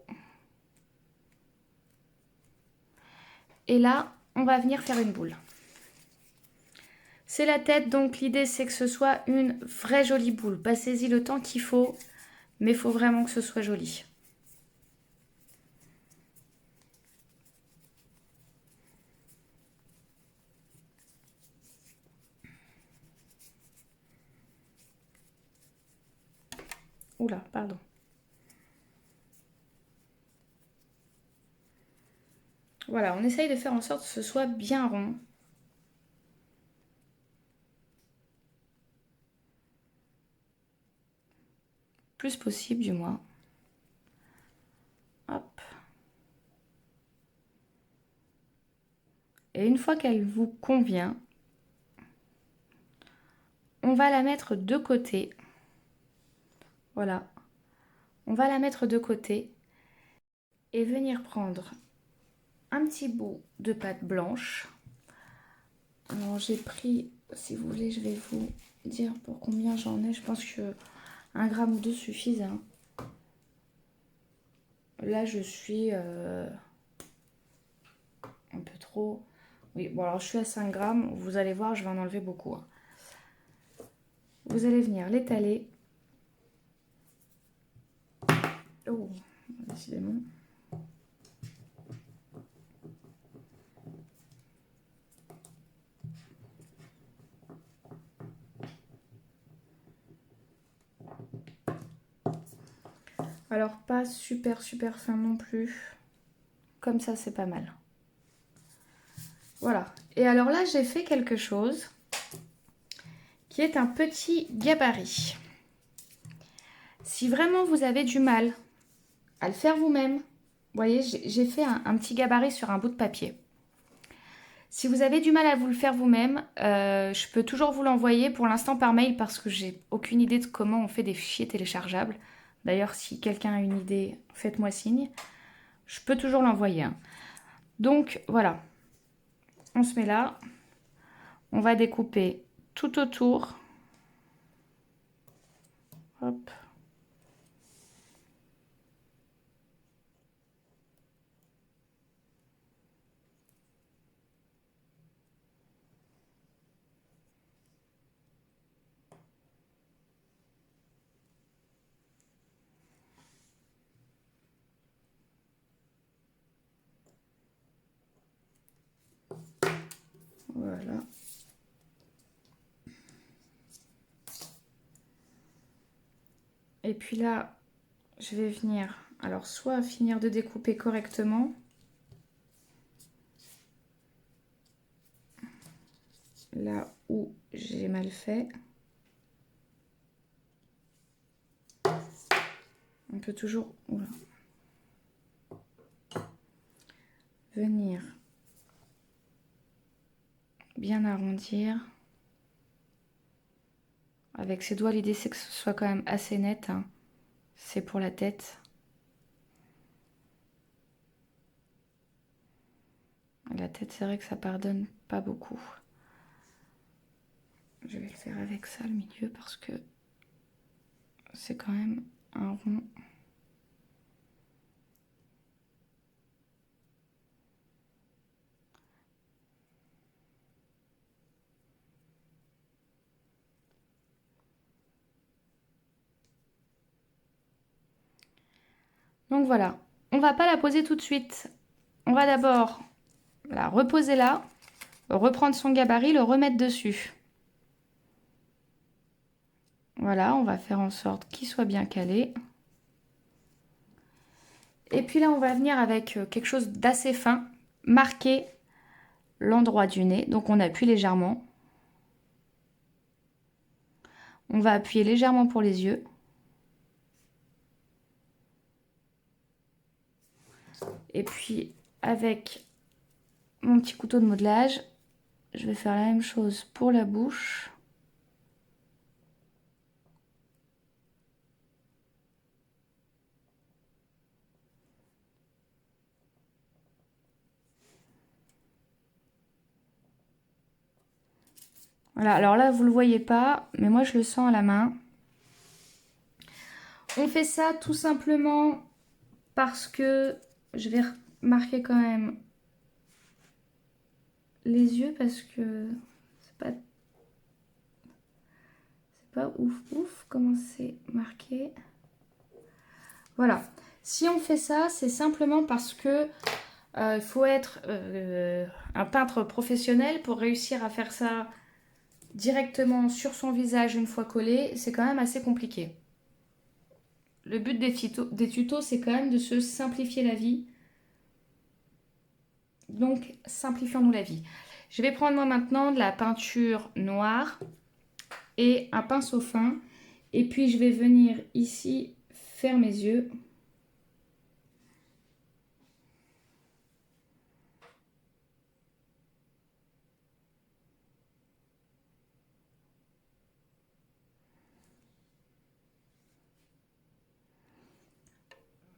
Et là, on va venir faire une boule. C'est la tête, donc l'idée c'est que ce soit une vraie jolie boule. Passez-y le temps qu'il faut, mais il faut vraiment que ce soit joli. Oula, pardon. Voilà, on essaye de faire en sorte que ce soit bien rond. Plus possible du moins. Hop. Et une fois qu'elle vous convient, on va la mettre de côté. Voilà. On va la mettre de côté et venir prendre un petit bout de pâte blanche. Alors j'ai pris, si vous voulez, je vais vous dire pour combien j'en ai. Je pense que 1 gramme ou 2 suffisent. Hein. Là je suis un peu trop. Oui, bon alors je suis à 5 grammes. Vous allez voir, je vais en enlever beaucoup. Hein. Vous allez venir l'étaler. Oh, décidément. Alors pas super fin non plus. Comme ça c'est pas mal. Voilà. Et alors là, j'ai fait quelque chose qui est un petit gabarit. Si vraiment vous avez du mal à le faire vous-même, vous voyez, j'ai fait un petit gabarit sur un bout de papier. Si vous avez du mal à vous le faire vous-même, je peux toujours vous l'envoyer pour l'instant par mail parce que j'ai aucune idée de comment on fait des fichiers téléchargeables. D'ailleurs, si quelqu'un a une idée, faites-moi signe. Je peux toujours l'envoyer, hein. Donc voilà, on se met là. On va découper tout autour. Hop. Voilà. Et puis là, je vais venir, alors soit finir de découper correctement, là où j'ai mal fait. On peut toujours venir bien arrondir. Avec ses doigts, l'idée c'est que ce soit quand même assez net, hein. C'est pour la tête. La tête, c'est vrai que ça pardonne pas beaucoup. Je vais le faire avec ça, le milieu, parce que c'est quand même un rond. Donc voilà, on va pas la poser tout de suite. On va d'abord la reposer là, reprendre son gabarit, le remettre dessus. Voilà, on va faire en sorte qu'il soit bien calé. Et puis là, on va venir avec quelque chose d'assez fin, marquer l'endroit du nez. Donc on appuie légèrement. On va appuyer légèrement pour les yeux. Et puis avec mon petit couteau de modelage, je vais faire la même chose pour la bouche. Voilà, alors là, vous ne le voyez pas, mais moi, je le sens à la main. On fait ça tout simplement parce que je vais marquer quand même les yeux parce que c'est pas ouf comment c'est marqué. Voilà. Si on fait ça, c'est simplement parce que il faut être un peintre professionnel pour réussir à faire ça directement sur son visage une fois collé. C'est quand même assez compliqué. Le but des tutos, c'est quand même de se simplifier la vie. Donc, simplifions-nous la vie. Je vais prendre moi maintenant de la peinture noire et un pinceau fin. Et puis, je vais venir ici faire mes yeux.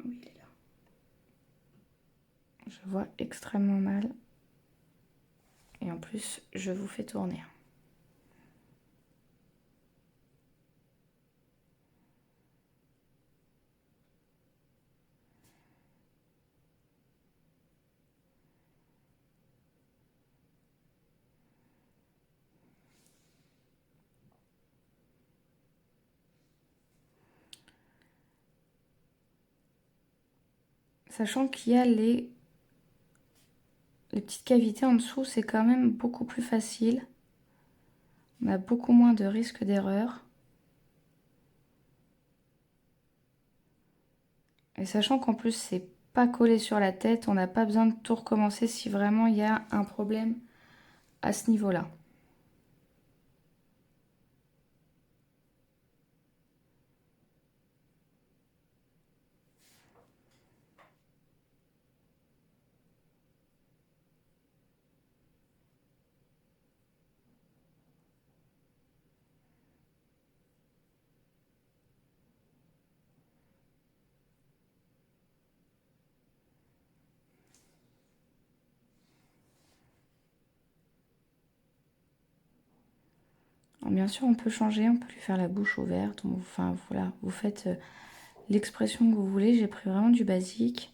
Oui, il est là. Je vois extrêmement mal. Et en plus, je vous fais tourner. Sachant qu'il y a les petites cavités en dessous, c'est quand même beaucoup plus facile. On a beaucoup moins de risque d'erreur. Et sachant qu'en plus, c'est pas collé sur la tête, on n'a pas besoin de tout recommencer si vraiment il y a un problème à ce niveau-là. Alors, bien sûr, on peut changer, on peut lui faire la bouche ouverte. Enfin, voilà, vous faites l'expression que vous voulez. J'ai pris vraiment du basique.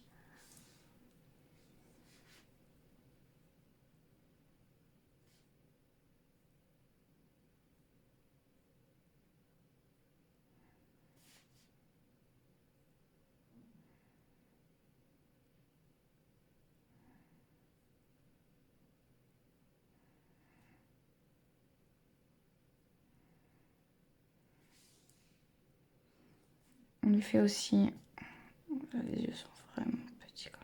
On lui fait aussi... Les yeux sont vraiment petits quand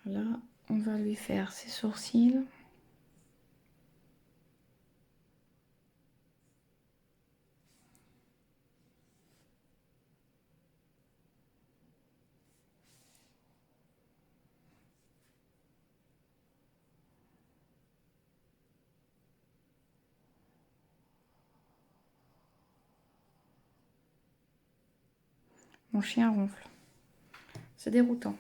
même. Là, on va lui faire ses sourcils. Mon chien ronfle. C'est déroutant.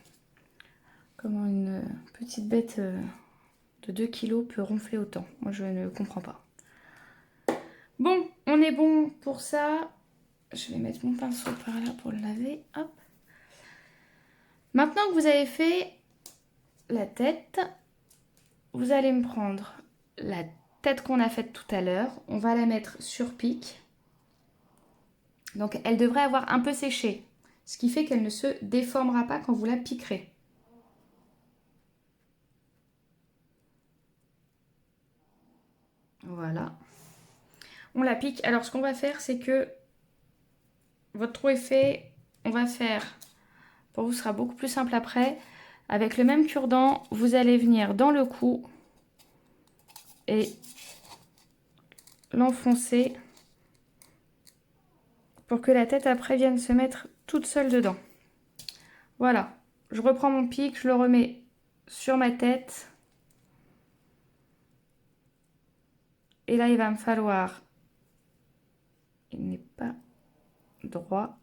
Comment une petite bête de 2 kilos peut ronfler autant. Moi, je ne comprends pas. Bon, on est bon pour ça. Je vais mettre mon pinceau par là pour le laver. Hop. Maintenant que vous avez fait la tête, vous allez me prendre la tête qu'on a faite tout à l'heure. On va la mettre sur pic. Donc, elle devrait avoir un peu séché. Ce qui fait qu'elle ne se déformera pas quand vous la piquerez. Voilà. On la pique. Alors, ce qu'on va faire, c'est que votre trou est fait. On va faire, pour vous, ce sera beaucoup plus simple après. Avec le même cure-dent, vous allez venir dans le cou et l'enfoncer pour que la tête après vienne se mettre toute seule dedans. Voilà. Je reprends mon pic, je le remets sur ma tête. Et là, il va me falloir... Il n'est pas droit.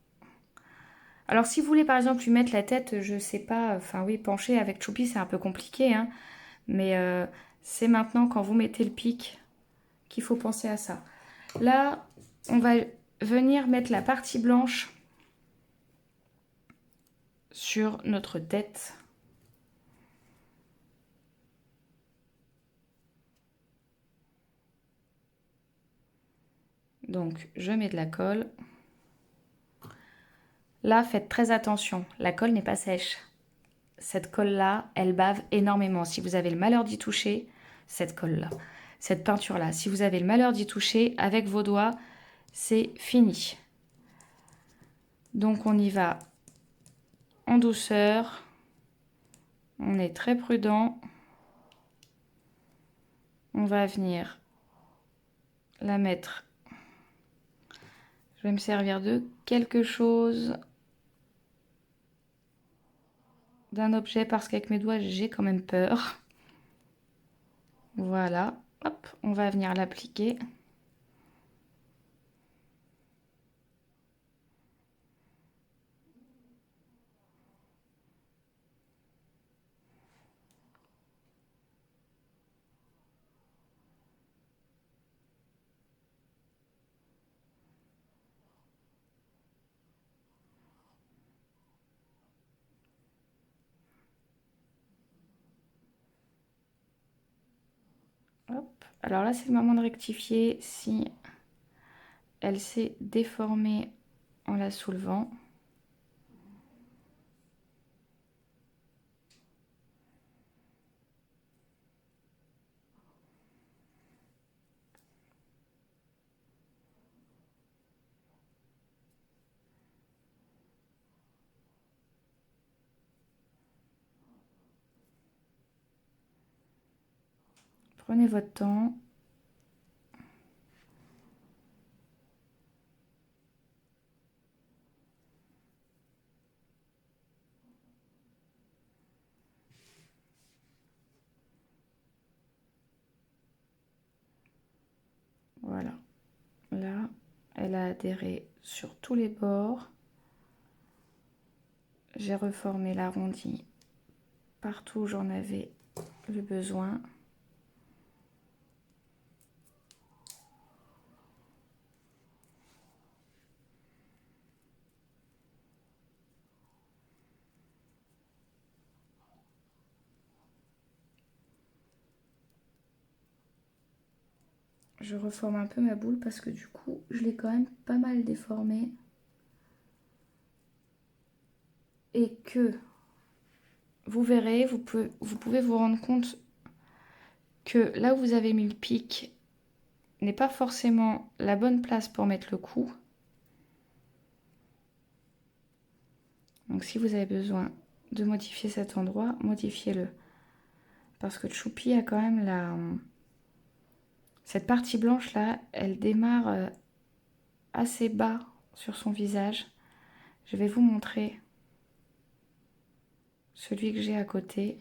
Alors, si vous voulez, par exemple, lui mettre la tête, je sais pas... Enfin, oui, pencher avec Choupi, c'est un peu compliqué, hein. Mais c'est maintenant, quand vous mettez le pic, qu'il faut penser à ça. Là, on va venir mettre la partie blanche sur notre tête. Donc, je mets de la colle. Là, faites très attention. La colle n'est pas sèche. Cette colle-là, elle bave énormément. Si vous avez le malheur d'y toucher, cette colle-là, cette peinture-là, si vous avez le malheur d'y toucher, avec vos doigts, c'est fini. Donc, on y va en douceur. On est très prudent. On va venir la mettre. Je vais me servir de quelque chose, d'un objet, parce qu'avec mes doigts, j'ai quand même peur. Voilà. Hop, on va venir l'appliquer. Hop. Alors là, c'est le moment de rectifier si elle s'est déformée en la soulevant. Prenez votre temps. Voilà. Là, elle a adhéré sur tous les bords. J'ai reformé l'arrondi partout où j'en avais le besoin. Je reforme un peu ma boule parce que du coup, je l'ai quand même pas mal déformée. Et que vous verrez, vous pouvez vous rendre compte que là où vous avez mis le pic n'est pas forcément la bonne place pour mettre le cou. Donc si vous avez besoin de modifier cet endroit, modifiez-le. Parce que Choupi a quand même cette partie blanche là, elle démarre assez bas sur son visage. Je vais vous montrer celui que j'ai à côté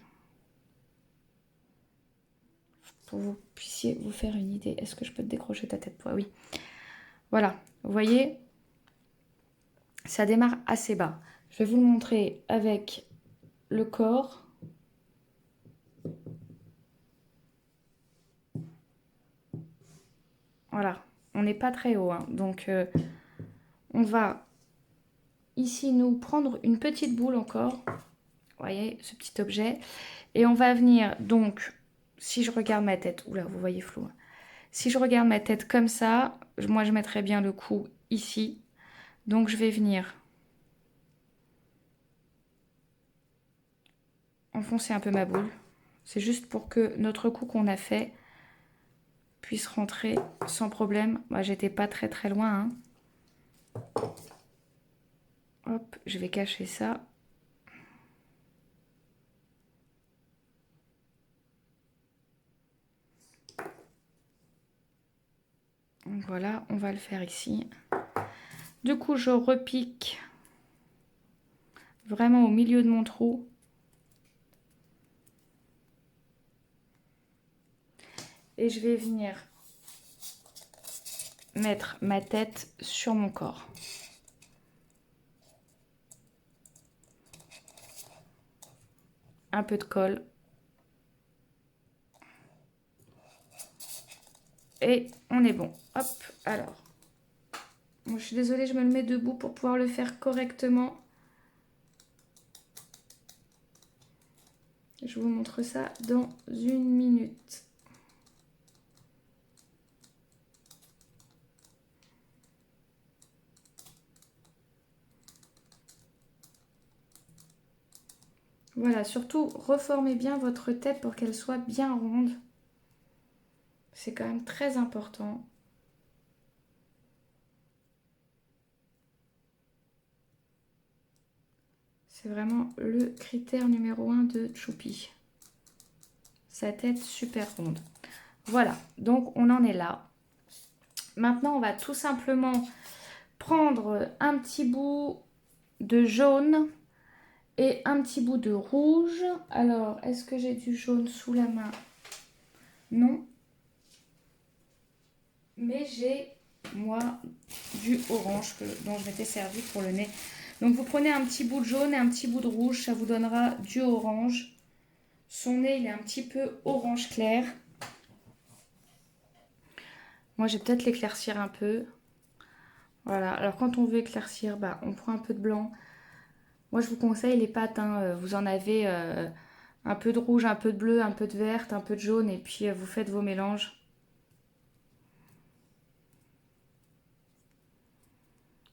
pour que vous puissiez vous faire une idée. Est-ce que je peux te décrocher ta tête, toi? Oui. Voilà, vous voyez, ça démarre assez bas. Je vais vous le montrer avec le corps. Voilà, on n'est pas très haut, hein. Donc on va ici nous prendre une petite boule encore. Vous voyez ce petit objet. Et on va venir donc, si je regarde ma tête, oula, vous voyez flou. Si je regarde ma tête comme ça, moi je mettrais bien le cou ici. Donc je vais venir enfoncer un peu ma boule. C'est juste pour que notre cou qu'on a fait puisse rentrer sans problème. Moi j'étais pas très loin, hein. Hop, je vais cacher ça. Donc voilà, on va le faire ici. Du coup, je repique vraiment au milieu de mon trou. Et je vais venir mettre ma tête sur mon corps. Un peu de colle. Et on est bon. Hop, alors. Bon, je suis désolée, je me le mets debout pour pouvoir le faire correctement. Je vous montre ça dans une minute. Voilà, surtout reformez bien votre tête pour qu'elle soit bien ronde. C'est quand même très important. C'est vraiment le critère numéro 1 de Choupi. Sa tête super ronde. Voilà, donc on en est là. Maintenant, on va tout simplement prendre un petit bout de jaune et un petit bout de rouge. Alors, est-ce que j'ai du jaune sous la main? Non. Mais j'ai, moi, du orange dont je m'étais servi pour le nez. Donc, vous prenez un petit bout de jaune et un petit bout de rouge. Ça vous donnera du orange. Son nez, il est un petit peu orange clair. Moi, je vais peut-être l'éclaircir un peu. Voilà. Alors, quand on veut éclaircir, bah, on prend un peu de blanc. Moi, je vous conseille les pâtes, hein. Vous en avez un peu de rouge, un peu de bleu, un peu de vert, un peu de jaune. Et puis, vous faites vos mélanges.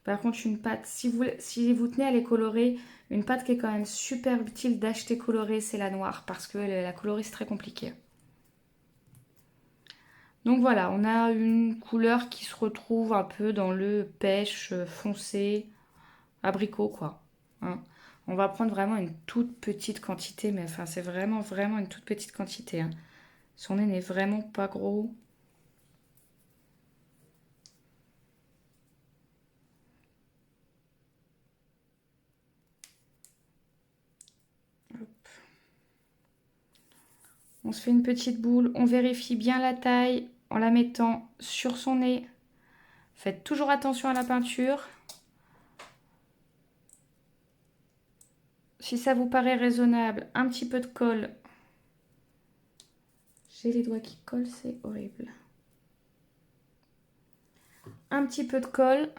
Par contre, une pâte, si vous tenez à les colorer, une pâte qui est quand même super utile d'acheter colorée, c'est la noire. Parce que la colorer, c'est très compliqué. Donc voilà, on a une couleur qui se retrouve un peu dans le pêche foncé, abricot quoi, hein. On va prendre vraiment une toute petite quantité, mais enfin c'est vraiment une toute petite quantité, hein. Son nez n'est vraiment pas gros. Hop. On se fait une petite boule. On vérifie bien la taille en la mettant sur son nez. Faites toujours attention à la peinture. Si ça vous paraît raisonnable, un petit peu de colle. J'ai les doigts qui collent, c'est horrible. Un petit peu de colle.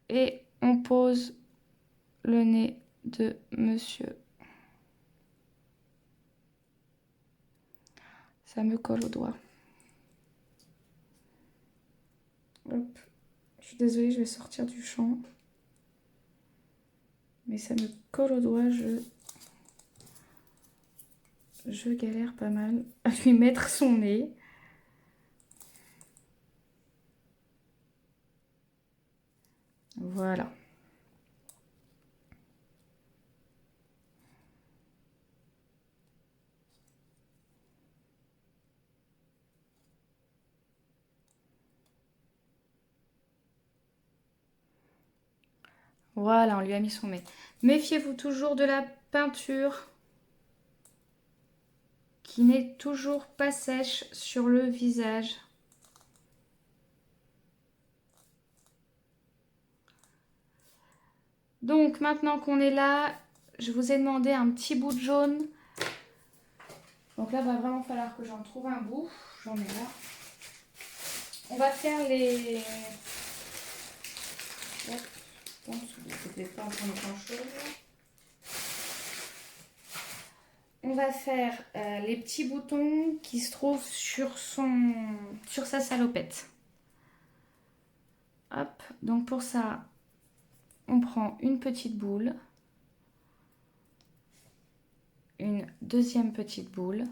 Et on pose le nez de monsieur. Ça me colle au doigt. Hop. Je suis désolée, je vais sortir du champ. Mais ça me colle au doigt, je galère pas mal à lui mettre son nez. Voilà. Voilà, on lui a mis son nez. Méfiez-vous toujours de la peinture qui n'est toujours pas sèche sur le visage. Donc maintenant qu'on est là, je vous ai demandé un petit bout de jaune. Donc là, va vraiment falloir que j'en trouve un bout. J'en ai là. On va faire les... Hop, pas en train de grand-chose. On va faire les petits boutons qui se trouvent sur sa salopette. Hop, donc pour ça, on prend une petite boule, une deuxième petite boule,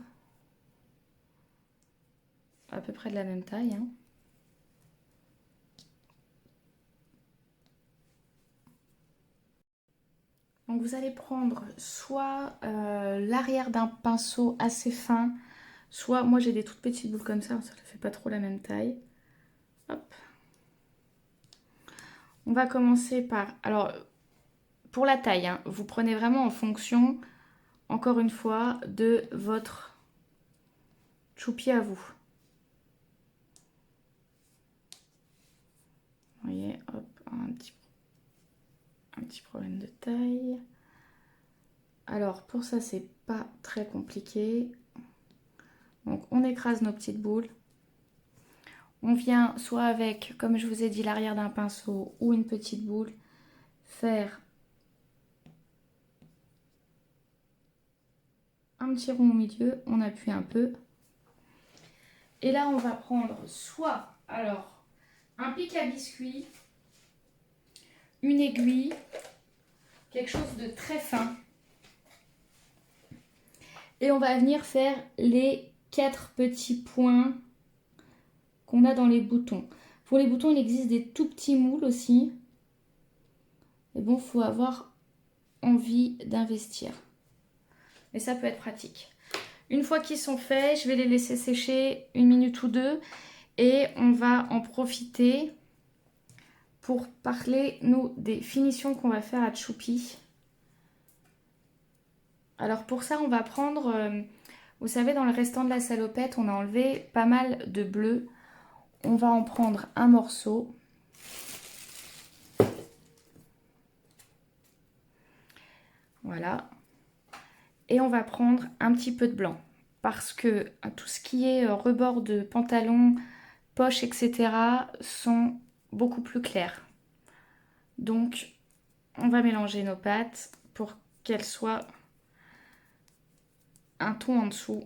à peu près de la même taille, hein. Donc vous allez prendre soit l'arrière d'un pinceau assez fin, soit, moi j'ai des toutes petites boules comme ça ne fait pas trop la même taille. Hop. On va commencer par, alors pour la taille, hein, vous prenez vraiment en fonction, encore une fois, de votre choupi à vous. Vous voyez, hop, un petit problème de taille. Alors pour ça, c'est pas très compliqué. Donc on écrase nos petites boules. On vient soit avec, comme je vous ai dit, l'arrière d'un pinceau ou une petite boule, faire un petit rond au milieu, on appuie un peu. Et là, on va prendre soit, alors, un pic à biscuit, une aiguille, quelque chose de très fin. Et on va venir faire les 4 petits points qu'on a dans les boutons. Pour les boutons, il existe des tout petits moules aussi. Mais bon, il faut avoir envie d'investir. Mais ça peut être pratique. Une fois qu'ils sont faits, je vais les laisser sécher 1 minute ou 2. Et on va en profiter pour parler, nous, des finitions qu'on va faire à Choupi. Alors pour ça, on va prendre, vous savez, dans le restant de la salopette, on a enlevé pas mal de bleu. On va en prendre un morceau. Voilà. Et on va prendre un petit peu de blanc. Parce que tout ce qui est rebord de pantalon, poche, etc. sont beaucoup plus clairs. Donc, on va mélanger nos pâtes pour qu'elles soient un ton en dessous.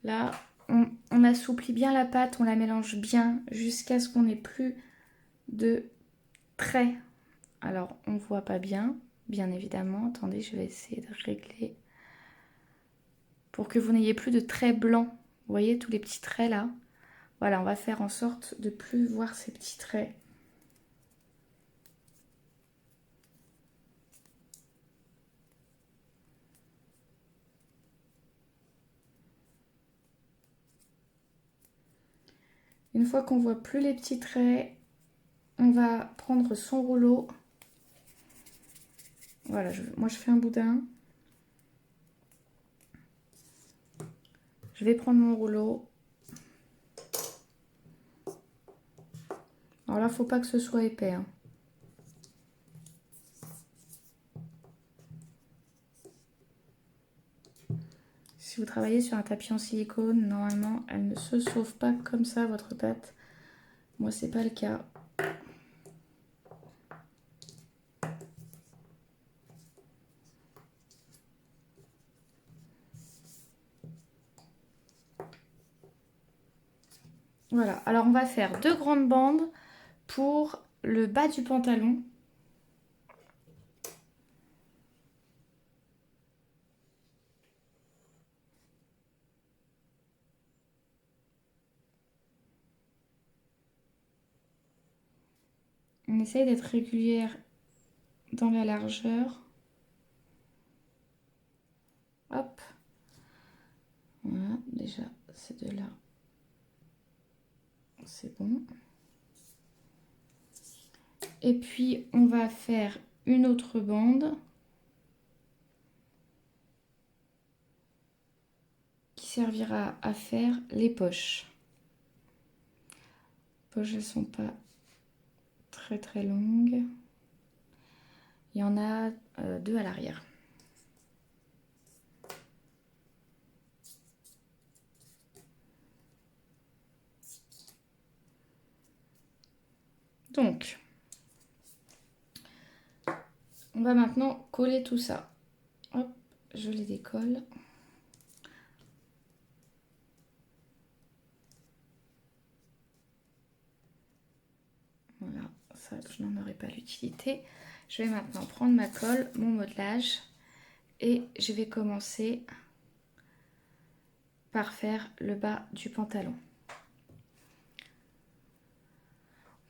Là, on assouplit bien la pâte, on la mélange bien jusqu'à ce qu'on n'ait plus de traits. Alors, on ne voit pas bien, bien évidemment. Attendez, je vais essayer de régler. pour que vous n'ayez plus de traits blancs. Vous voyez tous les petits traits là? Voilà, on va faire en sorte de plus voir ces petits traits. Une fois qu'on voit plus les petits traits, on va prendre son rouleau. Voilà, moi je fais un boudin. Je vais prendre mon rouleau. Alors là, faut pas que ce soit épais, hein. Si vous travaillez sur un tapis en silicone, normalement, elle ne se sauve pas comme ça, votre pâte. Moi, c'est pas le cas. Voilà, alors on va faire 2 grandes bandes pour le bas du pantalon. On essaye d'être régulière dans la largeur. Hop. Voilà, déjà, ces deux-là, c'est bon. Et puis, on va faire une autre bande qui servira à faire les poches. Les poches, elles sont pas très longues. Il y en a 2 à l'arrière. Donc, on va maintenant coller tout ça. Hop, je les décolle. Voilà, ça, je n'en aurai pas l'utilité. Je vais maintenant prendre ma colle, mon modelage, et je vais commencer par faire le bas du pantalon.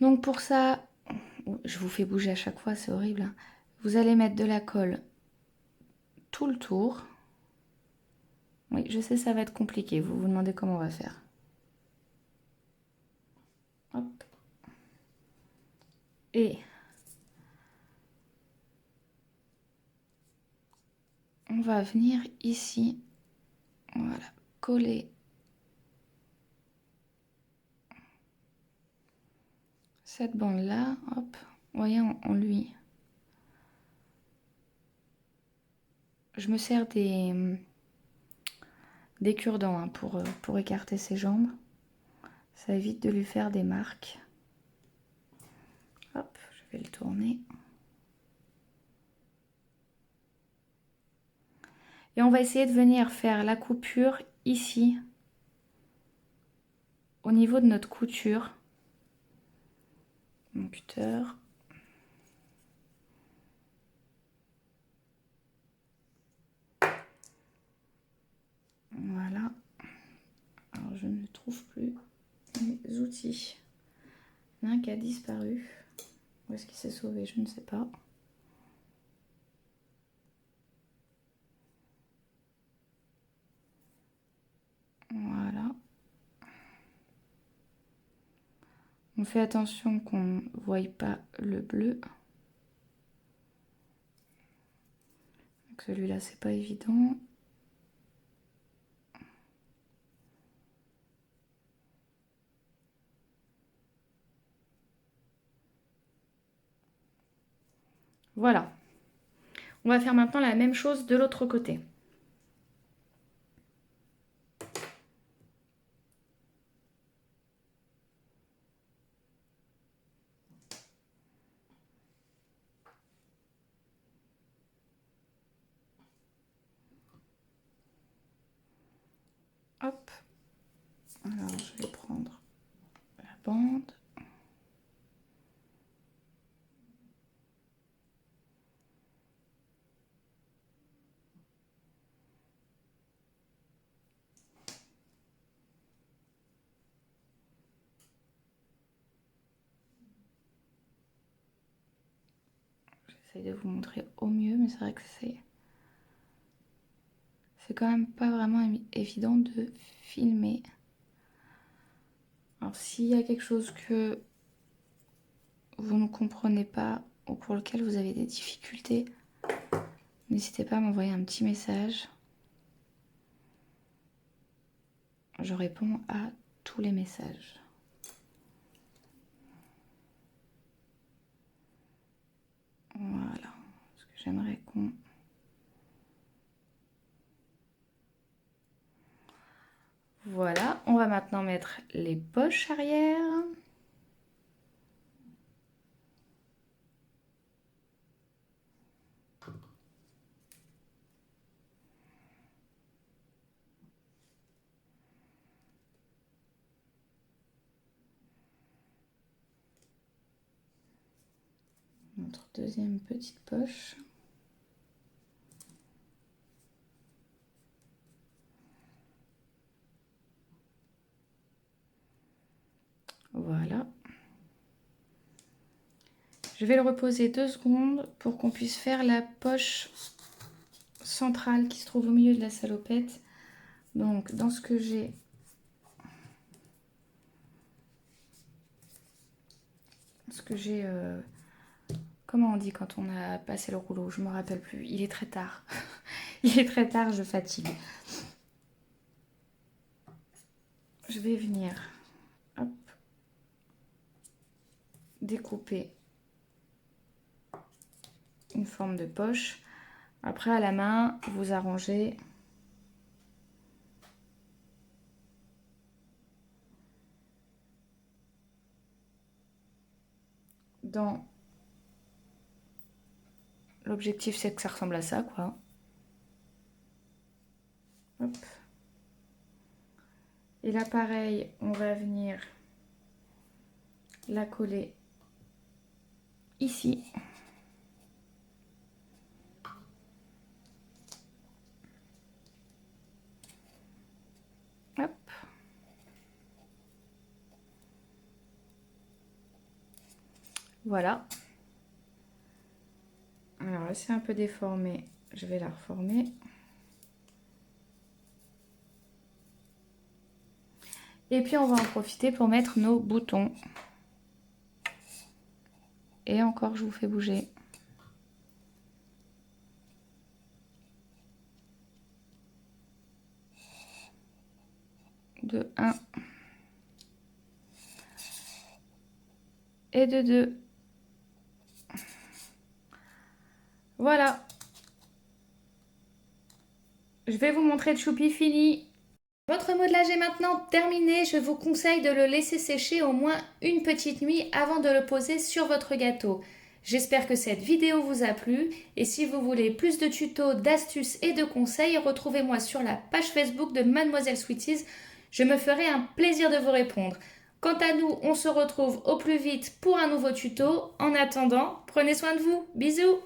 Donc pour ça, je vous fais bouger à chaque fois, c'est horrible, hein. Vous allez mettre de la colle tout le tour. Oui, je sais, ça va être compliqué. Vous vous demandez comment on va faire. Hop. Et on va venir ici, voilà, coller cette bande-là. Hop, vous voyez, on lui... Je me sers des cure-dents, hein, pour écarter ses jambes. Ça évite de lui faire des marques. Hop, je vais le tourner. Et on va essayer de venir faire la coupure ici, au niveau de notre couture. Mon cutter. Voilà. Alors je ne trouve plus mes outils. Il y en a un qui a disparu. Où est-ce qu'il s'est sauvé? Je ne sais pas. Voilà. On fait attention qu'on ne voie pas le bleu. Celui-là, c'est pas évident. Voilà. On va faire maintenant la même chose de l'autre côté. Hop. Alors, je vais prendre la bande. J'essaie de vous montrer au mieux, mais c'est vrai que c'est quand même pas vraiment évident de filmer. Alors s'il y a quelque chose que vous ne comprenez pas ou pour lequel vous avez des difficultés, n'hésitez pas à m'envoyer un petit message. Je réponds à tous les messages. Voilà, ce que j'aimerais qu'on... Voilà, on va maintenant mettre les poches arrière. Notre deuxième petite poche. Voilà. Je vais le reposer 2 secondes pour qu'on puisse faire la poche centrale qui se trouve au milieu de la salopette. Donc dans ce que j'ai, comment on dit quand on a passé le rouleau? Je me rappelle plus. Il est très tard. Il est très tard, je fatigue. Je vais venir, hop, découper une forme de poche. Après, à la main, vous arrangez dans... L'objectif, c'est que ça ressemble à ça, quoi. Hop. Et là, pareil, on va venir la coller ici. Hop. Voilà. Alors là, c'est un peu déformé. Je vais la reformer. Et puis, on va en profiter pour mettre nos boutons. Et encore, je vous fais bouger. De 1 et de 2. Voilà. Je vais vous montrer Choupi fini. Votre modelage est maintenant terminé. Je vous conseille de le laisser sécher au moins une petite nuit avant de le poser sur votre gâteau. J'espère que cette vidéo vous a plu et si vous voulez plus de tutos, d'astuces et de conseils, retrouvez-moi sur la page Facebook de Mademoiselle Sweeties. Je me ferai un plaisir de vous répondre. Quant à nous, on se retrouve au plus vite pour un nouveau tuto. En attendant, prenez soin de vous. Bisous!